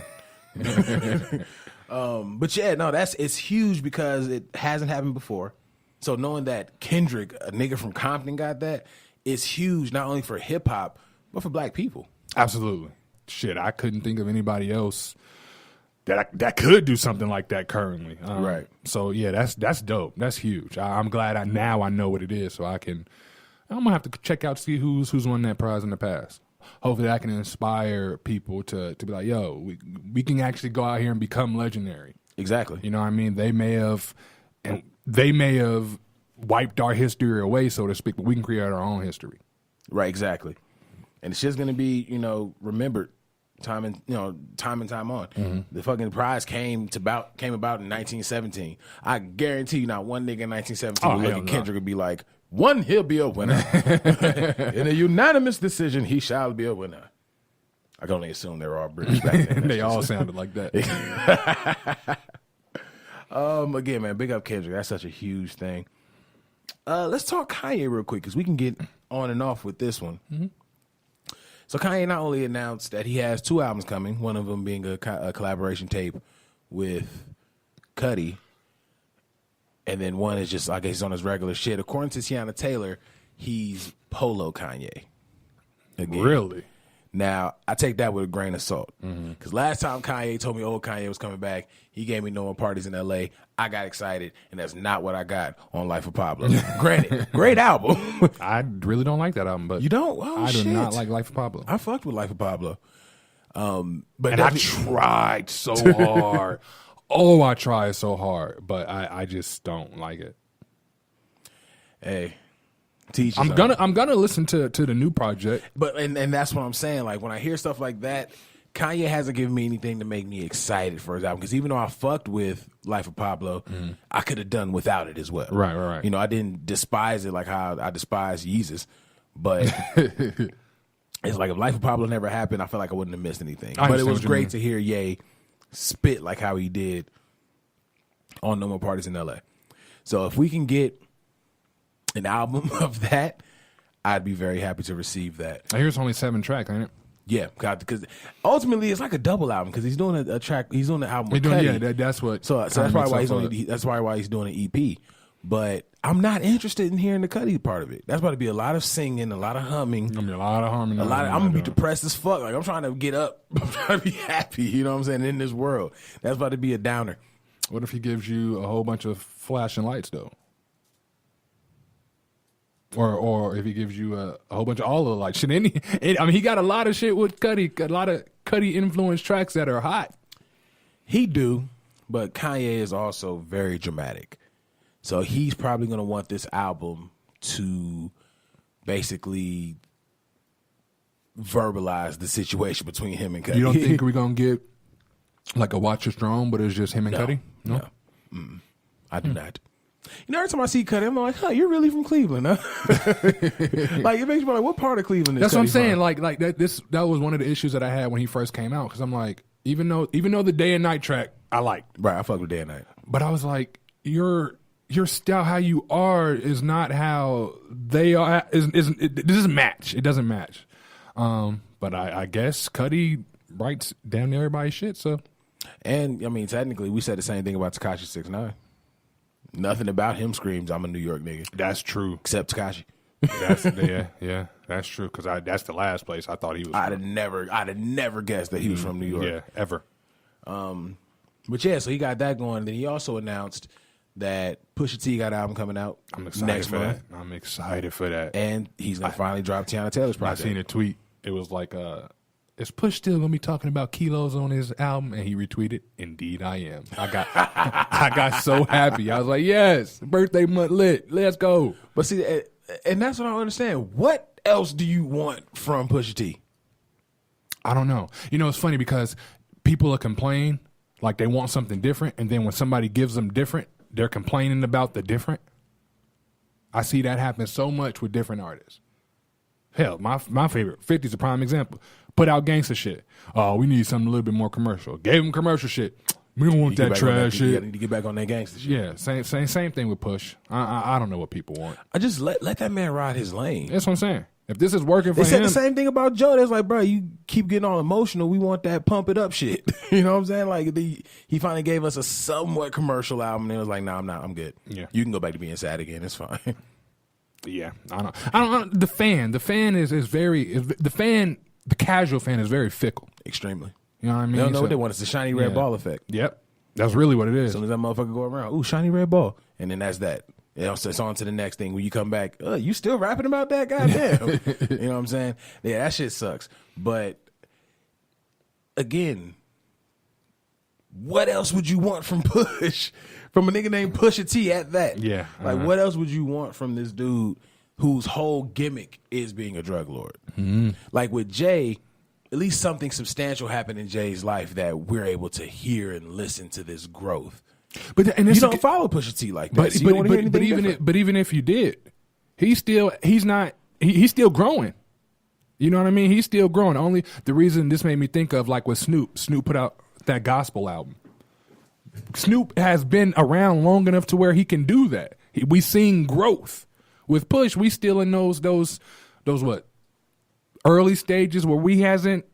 But yeah, no, it's huge because it hasn't happened before. So knowing that Kendrick, a nigga from Compton, got that, is huge not only for hip hop but for black people. Absolutely. Shit, I couldn't think of anybody else that could do something like that currently. Right. So yeah, that's dope. That's huge. I'm glad now I know what it is, so I'm gonna have to check out to see who's won that prize in the past. Hopefully, I can inspire people to be like, yo, we can actually go out here and become legendary. Exactly. You know what I mean? They may have wiped our history away, so to speak, but we can create our own history. Right. Exactly. And it's just gonna be remembered time and time on. Mm-hmm. The fucking prize came about in 1917. I guarantee you, not one nigga in 1917 will look at Kendrick and be like, one, he'll be a winner. In a unanimous decision, he shall be a winner. I can only assume they were all British back then. They all sounded like that. Again, man, big up Kendrick. That's such a huge thing. Let's talk Kanye real quick because we can get on and off with this one. Mm-hmm. So Kanye not only announced that he has 2 albums coming, one of them being a collaboration tape with Cudi, and then one is just, I guess he's on his regular shit. According to Tiana Taylor, he's Polo Kanye. Again. Really? Now, I take that with a grain of salt. Because last time Kanye told me old Kanye was coming back, he gave me No More Parties in L.A. I got excited, and that's not what I got on Life of Pablo. Granted, great album. I really don't like that album, but you don't? Oh, I shit. do not like Life of Pablo. I fucked with Life of Pablo. But I tried so hard. Oh, I tried so hard, but I just don't like it. Hey, teach. I'm gonna listen to the new project, but and that's what I'm saying. Like when I hear stuff like that, Kanye hasn't given me anything to make me excited for his album. Because even though I fucked with Life of Pablo, I could have done without it as well. Right. You know, I didn't despise it like how I despise Yeezus, but. It's like if Life of Pablo never happened, I feel like I wouldn't have missed anything. But it was great to hear Ye spit like how he did on No More Parties in L.A. So if we can get an album of that, I'd be very happy to receive that. I hear it's only 7 tracks, ain't it? Yeah, because ultimately it's like a double album because he's doing a track. He's doing the album with Cudi. Yeah, that's what. So that's probably why that's probably why he's doing an EP. But I'm not interested in hearing the Cudi part of it. That's about to be a lot of singing, a lot of humming. Gonna be a lot of harmony. I'm gonna be depressed as fuck. Like I'm trying to get up. I'm trying to be happy. You know what I'm saying? In this world, that's about to be a downer. What if he gives you a whole bunch of flashing lights though? Or if he gives you a whole bunch of all of the lights. I mean, he got a lot of shit with Cudi. A lot of Cudi influenced tracks that are hot. He do, but Kanye is also very dramatic. So he's probably going to want this album to basically verbalize the situation between him and Cudi. You don't think we're going to get like a Watch Your Throne, but it's just him and Cudi? No. I do not. You know, every time I see Cudi, I'm like, huh, you're really from Cleveland, huh? Like, it makes me like, what part of Cleveland is That's Cudi what I'm saying. from? Like that was one of the issues that I had when he first came out. Because I'm like, even though the Day and Night track I liked. Right, I fuck with Day and Night. But I was like, your style, how you are, is not how they are. It doesn't match. It doesn't match. But I guess Cudi writes damn near everybody's shit. So, and I mean, technically, we said the same thing about Tekashi 6ix9ine. Nothing about him screams, "I'm a New York nigga." That's true. Except Tekashi. Yeah, that's true. Because that's the last place I thought he was. I'd have never guessed that he was from New York. Yeah, ever. But yeah, so he got that going. Then he also announced that Pusha T got an album coming out. I'm excited for that. I'm excited for that. And he's gonna finally drop Tiana Taylor's project. I seen a tweet. It was like, is Push still gonna be talking about kilos on his album? And he retweeted, "Indeed, I am." I got so happy. I was like, yes, birthday month lit. Let's go. But see, And that's what I don't understand. What else do you want from Pusha T? I don't know. You know, it's funny because people will complain like they want something different, and then when somebody gives them different, they're complaining about the different. I see that happen so much with different artists. Hell, my favorite, 50's a prime example. Put out gangster shit. Oh, we need something a little bit more commercial. Gave him commercial shit. We don't want that trash shit. You need to get back on that gangster shit. Yeah, same thing with Push. I don't know what people want. I just let that man ride his lane. That's what I'm saying. If this is working for they said him, the same thing about Joe. That's like, bro, you keep getting all emotional. We want that pump it up shit. You know what I'm saying? Like he finally gave us a somewhat commercial album, and it was like, nah, I'm good. Yeah, you can go back to being sad again. It's fine. Yeah, I don't. The fan is very the casual fan is very fickle. Extremely. You know what I mean? They don't know what they want. It's the shiny red ball effect. Yep, that's really what it is. As soon as that motherfucker go around, ooh, shiny red ball, and then that's that. It's on to the next thing. When you come back, you still rapping about that? Goddamn. You know what I'm saying? Yeah, that shit sucks. But again, what else would you want from Push? From a nigga named Pusha T at that? Yeah. Like, what else would you want from this dude whose whole gimmick is being a drug lord? Mm-hmm. Like with Jay, at least something substantial happened in Jay's life that we're able to hear and listen to this growth. But and you don't follow Pusha T like that. But even if you did, he's still growing. You know what I mean? He's still growing. Only the reason this made me think of like with Snoop. Snoop put out that gospel album. Snoop has been around long enough to where he can do that. We seen growth. With Push, we still in those what early stages where he hasn't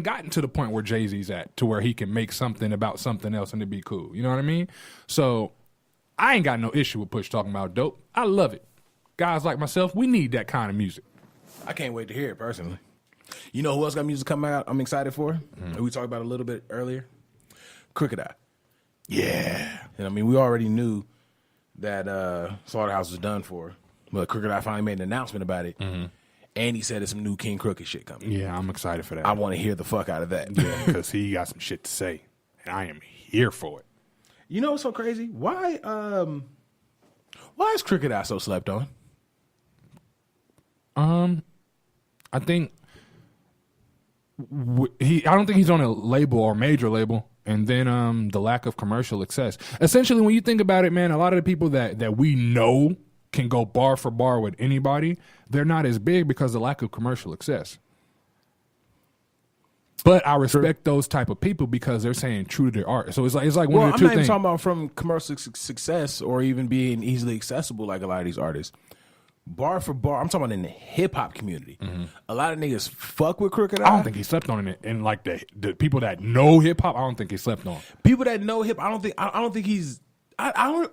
gotten to the point where Jay-Z's at to where he can make something about something else and it'd be cool. You know what I mean? So I ain't got no issue with Push talking about dope. I love it. Guys like myself, we need that kind of music. I can't wait to hear it personally. You know who else got music coming out I'm excited for? We talked about it a little bit earlier. Crooked Eye. Yeah. And I mean, we already knew that Slaughterhouse was done for, but Crooked Eye finally made an announcement about it. Mm-hmm. And he said there's some new King Crooked shit coming. Yeah, I'm excited for that. I want to hear the fuck out of that. Yeah, because he got some shit to say, and I am here for it. You know what's so crazy? Why is Crooked Eye so slept on? I think I don't think he's on a label or major label, and then the lack of commercial success. Essentially, when you think about it, man, a lot of the people that we know can go bar for bar with anybody, they're not as big because of the lack of commercial success. But I respect those type of people because they're saying true to their art. So it's like one of the two things. I'm not even talking about from commercial success or even being easily accessible like a lot of these artists. Bar for bar, I'm talking about in the hip hop community. Mm-hmm. A lot of niggas fuck with Crooked Eye. I don't think he slept on it. And like the people that know hip hop, I don't think he slept on. People that know hip, I don't think he's. I don't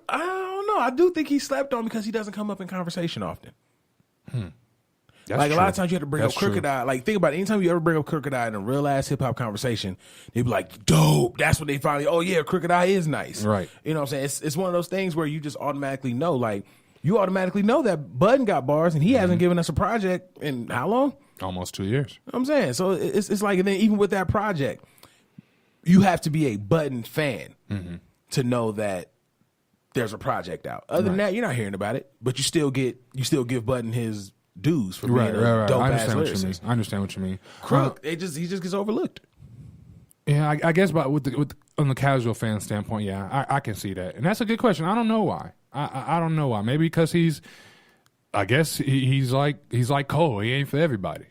know. I do think he slept on because he doesn't come up in conversation often. Like true. A lot of times you have to bring up Crooked Eye. Like think about it. Anytime you ever bring up Crooked Eye in a real ass hip hop conversation, they be like, "Dope." That's when they finally. Oh yeah, Crooked Eye is nice. Right. You know what I'm saying? It's one of those things where you just automatically know. Like you automatically know that Budden got bars and he hasn't given us a project in how long? Almost 2 years. You know what I'm saying, so it's like, and then even with that project, you have to be a Budden fan to know that there's a project out. Other than that, you're not hearing about it, but you still give Budden his dues for being a dope ass lyricist. I understand what you mean. Crook, he just gets overlooked. Yeah, I guess, but on the casual fan standpoint, yeah, I can see that, and that's a good question. I don't know why. I don't know why. Maybe because he's like Cole. He ain't for everybody.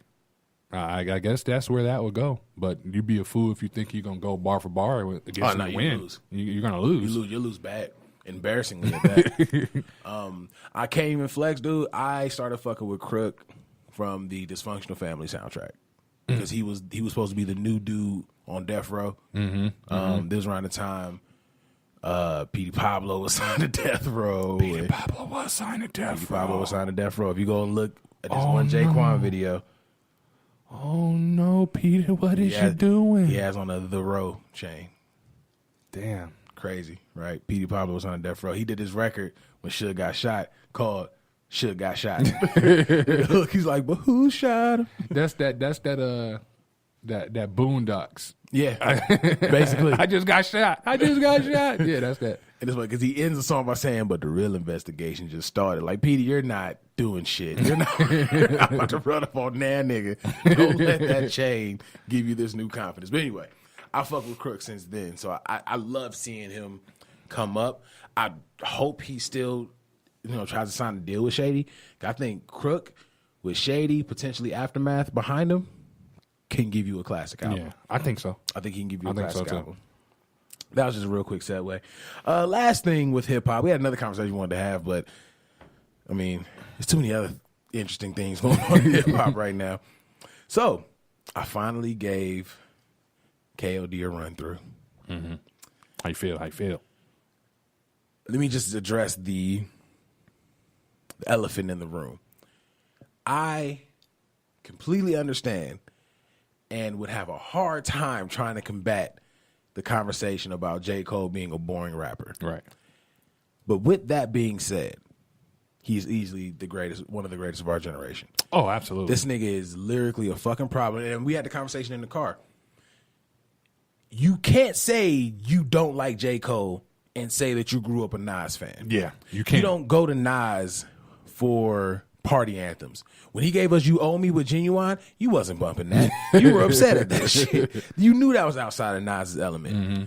I guess that's where that would go. But you'd be a fool if you think you're gonna go bar for bar against him to win. You're gonna lose. You lose bad. Embarrassingly at that. I can't even flex, dude. I started fucking with Crook from the Dysfunctional Family soundtrack because he was supposed to be the new dude on Death Row. This was around the time Petey Pablo was signed to Death Row. Petey Pablo was signed to Death Row. If you go and look at this one Jaquan video. Oh no, Peter! What is you doing? He has on a The Row chain. Damn. Crazy, right? Petey Pablo was on Death Row. He did this record when Suge got shot called Suge Got Shot. Look, he's like, but who shot him? That's that that Boondocks. Yeah, basically. I just got shot. Yeah, that's that. And it's like, because he ends the song by saying, but the real investigation just started. Like, Petey, you're not doing shit. You're not I'm about to run up on that nigga. Don't let that chain give you this new confidence. But anyway, I fuck with Crook since then. So I love seeing him come up. I hope he still, tries to sign a deal with Shady. I think Crook with Shady, potentially Aftermath behind him, can give you a classic album. Yeah, I think so. I think he can give you a think classic so, too. album. That was just a real quick segue. Last thing with hip hop, we had another conversation we wanted to have, but I mean, there's too many other interesting things going on in hip hop right now. So I finally gave KOD a run through. Mm-hmm. How you feel? Let me just address the elephant in the room. I completely understand and would have a hard time trying to combat the conversation about J. Cole being a boring rapper. Right. But with that being said, he's easily one of the greatest of our generation. Oh, absolutely. This nigga is lyrically a fucking problem. And we had the conversation in the car. You can't say you don't like J. Cole and say that you grew up a Nas fan. Yeah, you can't. You don't go to Nas for party anthems. When he gave us You Owe Me with Genuine, you wasn't bumping that. You were upset at that shit. You knew that was outside of Nas's element. Mm-hmm.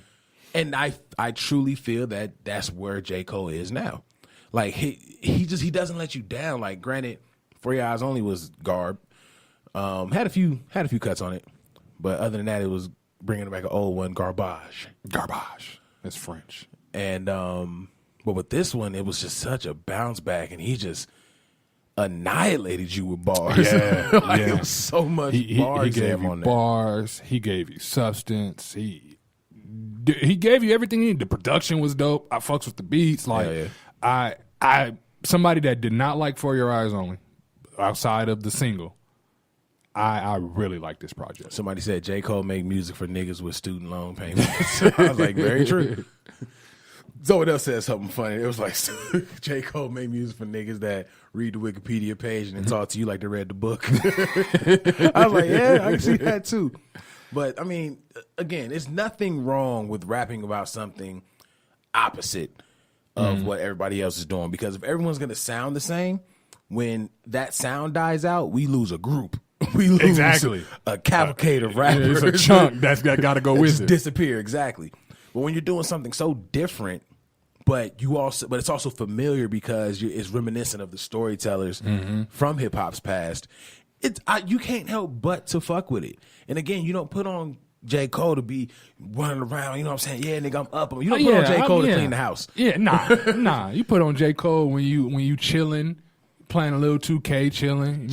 And I truly feel that that's where J. Cole is now. Like, he doesn't let you down. Like, granted, For Your Eyes Only was garb. Had a few cuts on it. But other than that, it was bringing back an old one, garbage. Garbage. That's French. And but with this one, it was just such a bounce back, and he just annihilated you with bars. Yeah, It was so much bars. He gave you bars. He gave you substance. He gave you everything you need. The production was dope. I fucks with the beats. Like I somebody that did not like For Your Eyes Only, outside of the single, I really like this project. Somebody said J. Cole make music for niggas with student loan payments. I was like, very true. Someone else said something funny. It was like, J. Cole made music for niggas that read the Wikipedia page and then talk to you like they read the book. I was like, yeah, I can see that too. But, I mean, again, there's nothing wrong with rapping about something opposite of what everybody else is doing. Because if everyone's going to sound the same, when that sound dies out, we lose a group. We lose a cavalcade of rappers. It's a chunk that's got to go with it. Disappear, exactly. But when you're doing something so different, but it's also familiar because it's reminiscent of the storytellers from hip hop's past. You can't help but to fuck with it. And again, you don't put on J. Cole to be running around. You know what I'm saying? Yeah, nigga, I'm up. You don't put on J. Cole to clean the house. Yeah, nah. You put on J. Cole when you chilling, playing a little 2K, chilling.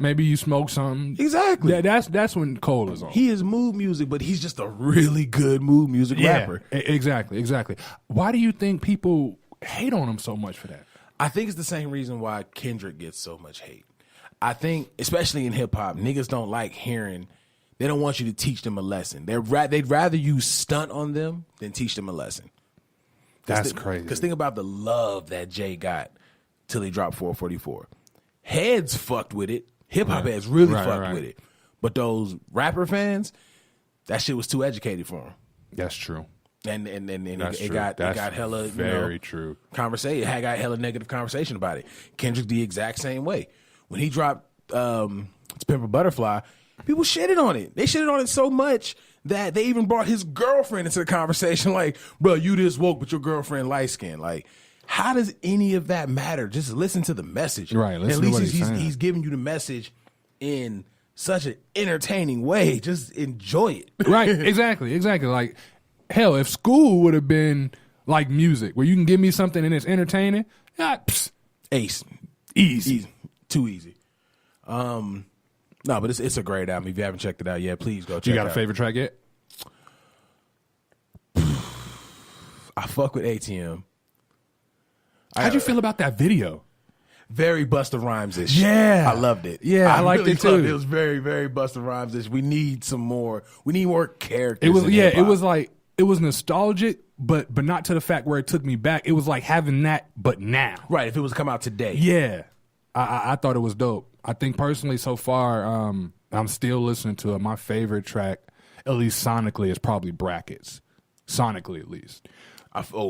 Maybe you smoke something. Exactly. That's when Cole is on. He is mood music, but he's just a really good mood music rapper. Exactly. Why do you think people hate on him so much for that? I think it's the same reason why Kendrick gets so much hate. I think, especially in hip hop, niggas don't like hearing. They don't want you to teach them a lesson. They'd rather you stunt on them than teach them a lesson. That's crazy. Because think about the love that Jay got till he dropped 444. Heads fucked with it. Hip hop heads really fucked with it. But those rapper fans, that shit was too educated for them. That's true. And it got hella very true conversation. It got hella negative conversation about it. Kendrick the exact same way. When he dropped "To Pimp a Butterfly," people shitted on it. They shitted on it so much that they even brought his girlfriend into the conversation. Like, bro, you this woke, but your girlfriend light skinned. Like, how does any of that matter? Just listen to the message. Right. At least he's giving you the message in such an entertaining way. Just enjoy it. Right. Exactly. Like, hell, if school would have been like music, where you can give me something and it's entertaining, ace. Easy. Too easy. No, but it's a great album. If you haven't checked it out yet, please go check it out. You got a favorite track yet? I fuck with ATM. How'd you feel about that video? Very Busta Rhymes-ish. Yeah. I loved it. Yeah, I liked it too. It was very, very Busta Rhymes-ish. We need more characters. It was nostalgic, but not to the fact where it took me back. It was like having that, but now. Right, if it was come out today. Yeah. I thought it was dope. I think personally so far, I'm still listening to it. My favorite track, at least sonically, is probably Brackets. Sonically, at least.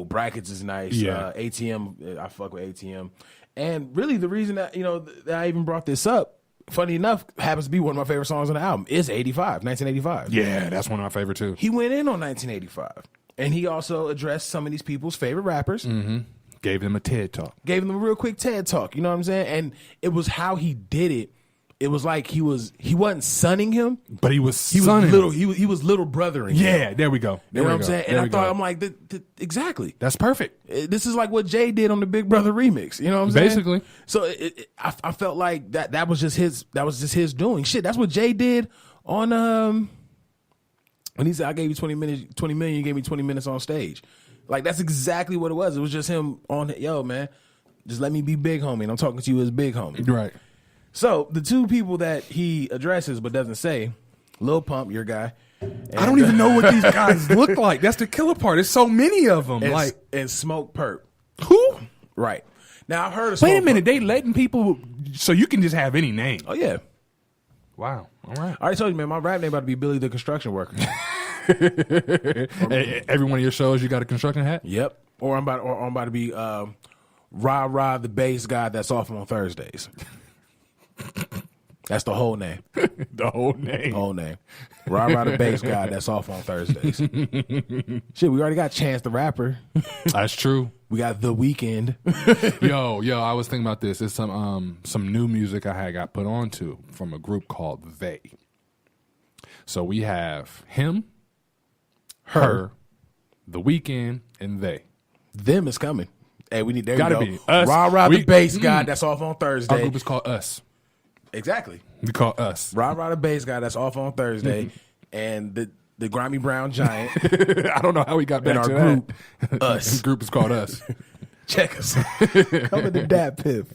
Brackets is nice. Yeah. ATM, I fuck with ATM. And really the reason that, that I even brought this up, funny enough, happens to be one of my favorite songs on the album, is 1985. Yeah, that's one of my favorite too. He went in on 1985. And he also addressed some of these people's favorite rappers. Mm-hmm. Gave them a TED Talk. Gave them a real quick TED Talk. You know what I'm saying? And it was how he did it. It was like he wasn't sunning him, but he was sunning little. He was little brothering. Yeah, him. there we go. You know what I'm saying? And I thought, I'm like, exactly. That's perfect. This is like what Jay did on the Big Brother remix. You know what I'm saying? Basically. So I felt like that was just his doing. Shit, that's what Jay did on when he said, "I gave you 20 million, you gave me 20 minutes on stage." Like that's exactly what it was. It was just him on, yo, man, just let me be big homie. And I'm talking to you as big homie. Right. So the two people that he addresses but doesn't say, Lil Pump, your guy. And, I don't even know what these guys look like. That's the killer part. There's so many of them. And Smoke Perp. Who? Right. Now I've heard of Smoke Wait a minute. Perp. They letting people, so you can just have any name. Oh yeah. Wow. All right. I already told you, man. My rap name about to be Billy the Construction Worker. Every one of your shows, you got a construction hat. Yep. Or I'm about to be Rah the bass guy that's off on Thursdays. That's the whole name. The whole name. Whole name. Rah the bass guy that's off on Thursdays. Shit, we already got Chance the Rapper. That's true. We got The Weeknd. Yo, I was thinking about this. It's some new music I had got put onto from a group called They. So we have him, her, The Weeknd, and they. Them is coming. Hey, we need there Gotta you be. go. Us. Rah the bass guy that's off on Thursday. Our group is called Us. Exactly. We call Us. Rah the bass guy that's off on Thursday, and the grimy brown giant. I don't know how we got back in our to group. that. Us. This group is called Us. Check us. Coming to Dat Piff.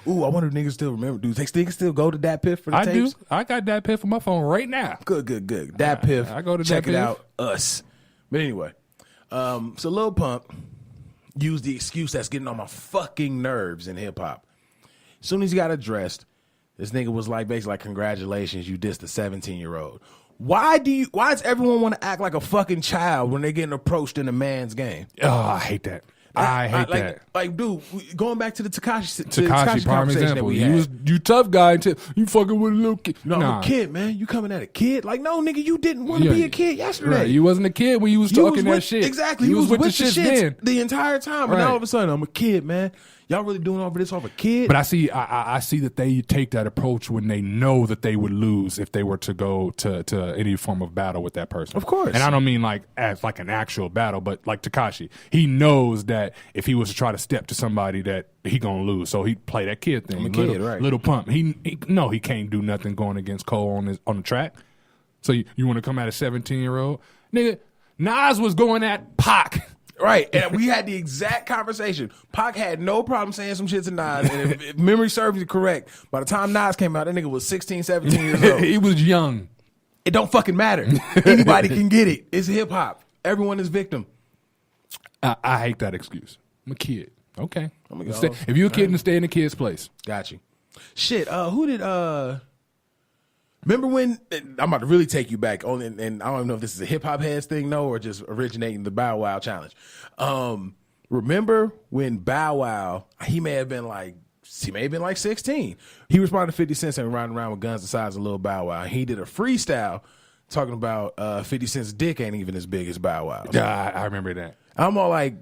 Ooh, I wonder if niggas still remember. Do they still go to Dat Piff for the tapes? Do. I got Dat Piff on my phone right now. Good. Dat Piff. I go to check Dat it Piff. out. Us. But anyway, so Lil Pump used the excuse that's getting on my fucking nerves in hip hop. As soon as he got addressed, this nigga was like, basically like, congratulations, you dissed a 17-year-old. Why does everyone want to act like a fucking child when they're getting approached in a man's game? Oh, I hate that. I hate that. Like, dude, going back to the Tekashi prime conversation that example. we had. You tough guy until you fucking with a little kid. No, I'm a kid, man. You coming at a kid? Like, no, nigga, you didn't want to be a kid yesterday. Right. You wasn't a kid when you was talking that shit. Exactly. You was with the shit then. the entire time. And now all of a sudden, I'm a kid, man. Y'all really doing all of this off a kid? But I see that they take that approach when they know that they would lose if they were to go to any form of battle with that person. Of course. And I don't mean like as like an actual battle, but like Tekashi. He knows that if he was to try to step to somebody that he gonna lose. So he play that kid thing. I'm a kid, right. Little Pump. He can't do nothing going against Cole on the track. So you want to come at a 17-year-old? Nigga, Nas was going at Pac. Right, and we had the exact conversation. Pac had no problem saying some shit to Nas, and if memory serves you correct, by the time Nas came out, that nigga was 16, 17 years old. He was young. It don't fucking matter. Anybody can get it. It's hip-hop. Everyone is victim. I hate that excuse. I'm a kid. Okay. Go. If you're a kid, then stay in the kid's place. Got you. Shit, who did... Remember when I'm about to really take you back on, and I don't even know if this is a hip hop heads thing, or just originating the Bow Wow challenge. Remember when Bow Wow, he may have been like 16. He responded to 50 Cent saying riding around with guns the size of Lil Bow Wow. He did a freestyle talking about 50 Cent's dick ain't even as big as Bow Wow. Yeah, I remember that. I'm all like,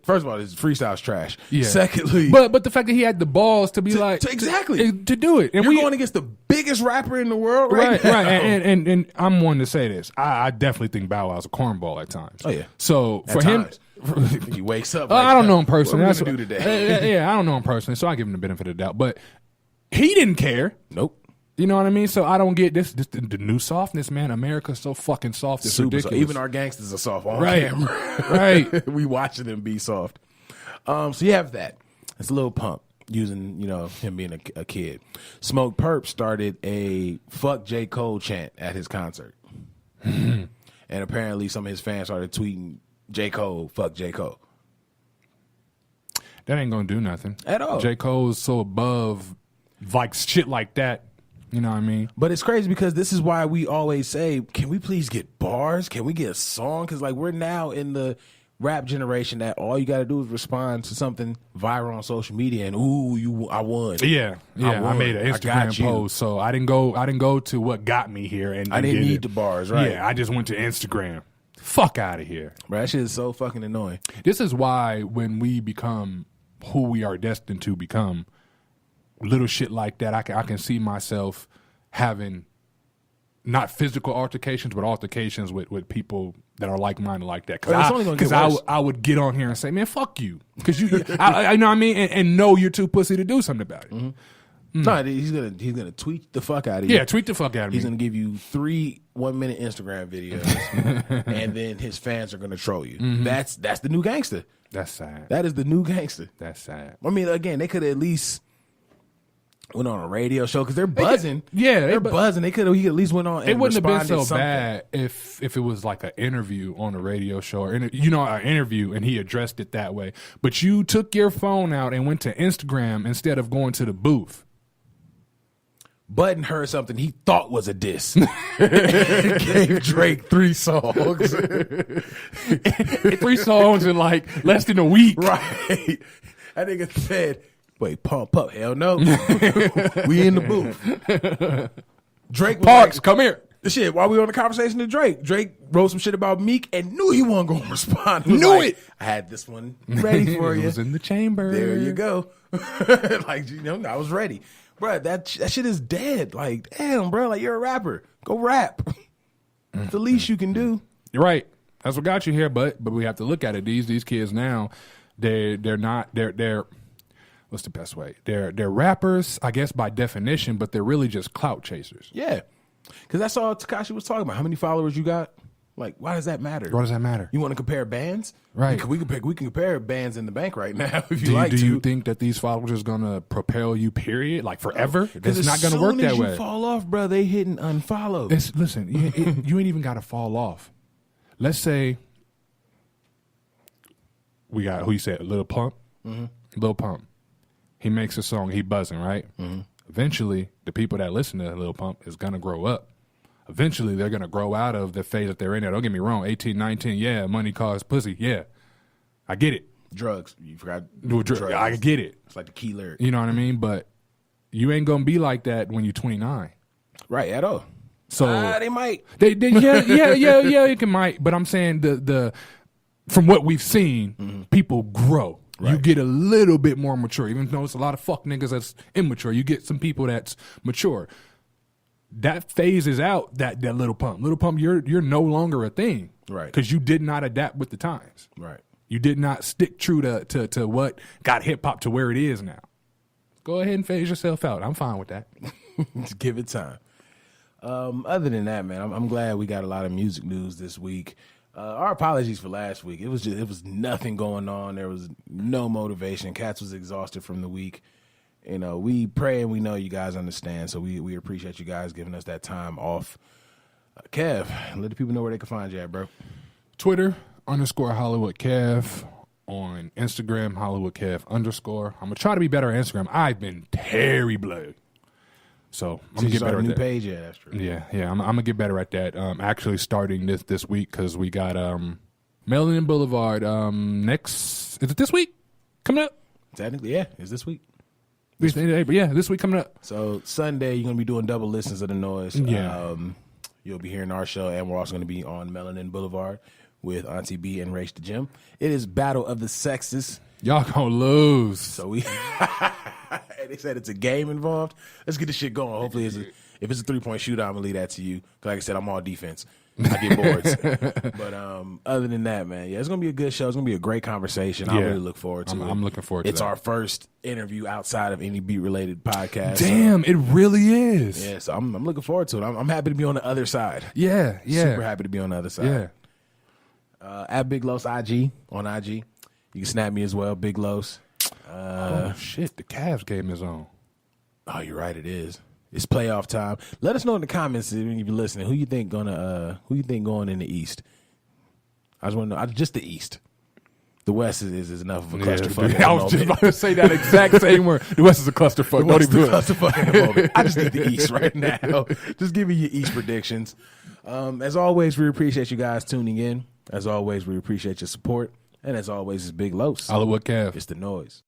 first of all, his freestyle's trash. Yeah. Secondly, but the fact that he had the balls to be exactly to do it, and you're going against the biggest rapper in the world, right? Right. And I'm one to say this. I definitely think Bow Wow's a cornball at times. Oh yeah. So At for times. him, he wakes up. I don't know him personally. What That's are we gonna do today? Yeah, I don't know him personally, so I give him the benefit of the doubt. But he didn't care. Nope. You know what I mean? So I don't get this the new softness, man. America's so fucking soft. It's Super ridiculous. soft. Even our gangsters are soft on Right. camera. Right. We watching them be soft. So you have that. It's a Lil Pump using, him being a kid. Smoke Perp started a fuck J. Cole chant at his concert. And apparently some of his fans started tweeting J. Cole, fuck J. Cole. That ain't gonna do nothing At all. J. Cole's so above like shit like that. You know what I mean? But it's crazy because this is why we always say, can we please get bars? Can we get a song? Because like we're now in the rap generation that all you got to do is respond to something viral on social media and I won. Yeah. I made an I got Instagram you. post, so I didn't go to what got me here, and I didn't get need it. the bars, right? Yeah, I just went to Instagram. Fuck out of here. Bro, that shit is so fucking annoying. This is why when we become who we are destined to become, little shit like that, I can see myself having not physical altercations, but altercations with people that are like-minded like that. Because I would get on here and say, man, fuck you. Because you, I know what I mean? And know you're too pussy to do something about it. Mm-hmm. No, he's gonna tweet the fuck out of you. Yeah, tweet the fuck out of me. He's gonna give you 3 1-minute Instagram videos, and then his fans are gonna troll you. Mm-hmm. That's the new gangster. That's sad. That is the new gangster. That's sad. I mean, again, they could at least went on a radio show because they're buzzing. They're buzzing. He could at least went on. And it wouldn't have been so something. bad if it was like an interview on a radio show or an interview and he addressed it that way. But you took your phone out and went to Instagram instead of going to the booth. Button heard something he thought was a diss. Gave Drake 3 songs. 3 songs in like less than a week. Right. That nigga said, wait, pump up. Hell no. We in the booth. Drake was Parks, come here. Shit, while we were on the conversation to Drake wrote some shit about Meek and knew he wasn't going to respond. He was Knew like, it. I had this one ready for It you. was in the chamber. There you go. Like, I was ready. Bro, that shit is dead. Like, damn, bro, like you're a rapper. Go rap. It's the least you can do. You're right. That's what got you here, but we have to look at it. These kids now, they're what's the best way? They're rappers, I guess by definition, but they're really just clout chasers. Yeah. Because that's all Tekashi was talking about. How many followers you got? Like, why does that matter? Why does that matter? You want to compare bands? Right. We can compare bands in the bank right now if you Do like to. you think that these followers is going to propel you, period? Like forever? It's not going to work that as soon as way. you fall off, bro, they hitting unfollow. Listen, you ain't even got to fall off. Let's say we got, who you said, Lil Pump? Mm-hmm. Lil Pump. He makes a song, he buzzing, right? Mm-hmm. Eventually, the people that listen to Lil Pump is going to grow up. Eventually, they're going to grow out of the phase that they're in. Don't get me wrong. 18, 19, yeah, money cause pussy. Yeah, I get it. Drugs. You forgot Drugs. I get it. It's like the key lyric. You know what I mean? But you ain't going to be like that when you're 29. Right, at all. So they might. They it can might. But I'm saying the from what we've seen, people grow. Right. You get a little bit more mature, even though it's a lot of fuck niggas that's immature. You get some people that's mature. That phases out that Little Pump. Little Pump, you're no longer a thing. Right. Because you did not adapt with the times. Right. You did not stick true to what got hip hop to where it is now. Go ahead and phase yourself out. I'm fine with that. Just give it time. Other than that, man, I'm glad we got a lot of music news this week. Our apologies for last week. It was nothing going on. There was no motivation. Cats was exhausted from the week. You know, we pray and we know you guys understand, so we appreciate you guys giving us that time off. Kev, let the people know where they can find you at, bro. Twitter _Hollywood Kev. On Instagram, Hollywood Kev _. I'm going to try to be better at Instagram. I've been terrible. So I'm going to get better at that. New page, yeah, that's true. Yeah, I'm going to get better at that. Actually starting this week because we got Melanin Boulevard is it this week? Coming up? Technically, yeah, it's this week. This week coming up. So Sunday, you're going to be doing double listens of the Noize. Yeah. You'll be hearing our show, and we're also going to be on Melanin Boulevard with Auntie B and Rach the Gym. It is Battle of the Sexes. Y'all gonna lose. So they said it's a game involved. Let's get this shit going. Hopefully, if it's a 3-point shootout, I'm going to leave that to you. Because like I said, I'm all defense. I get boards. But other than that, man, yeah, it's going to be a good show. It's going to be a great conversation. I really look forward to it. I'm looking forward to it. It's our first interview outside of any beat-related podcast. Damn, it really is. Yeah, so I'm looking forward to it. I'm happy to be on the other side. Yeah. Super happy to be on the other side. Yeah. At Big Los IG on IG. You can snap me as well, Big Los. Oh shit, the Cavs game is on. Oh, you're right, it is. It's playoff time. Let us know in the comments if you're listening. Who you think going in the East? I just want to know just the East. The West is enough of a Yeah, clusterfuck. dude, I was just about to say that exact same word. The West is a clusterfuck. Don't even do it. Clusterfuck in the moment. I just need the East right now. Just give me your East predictions. As always, we appreciate you guys tuning in. As always, we appreciate your support. And as always, it's Big Los. Hollywood Kev. It's the Noize.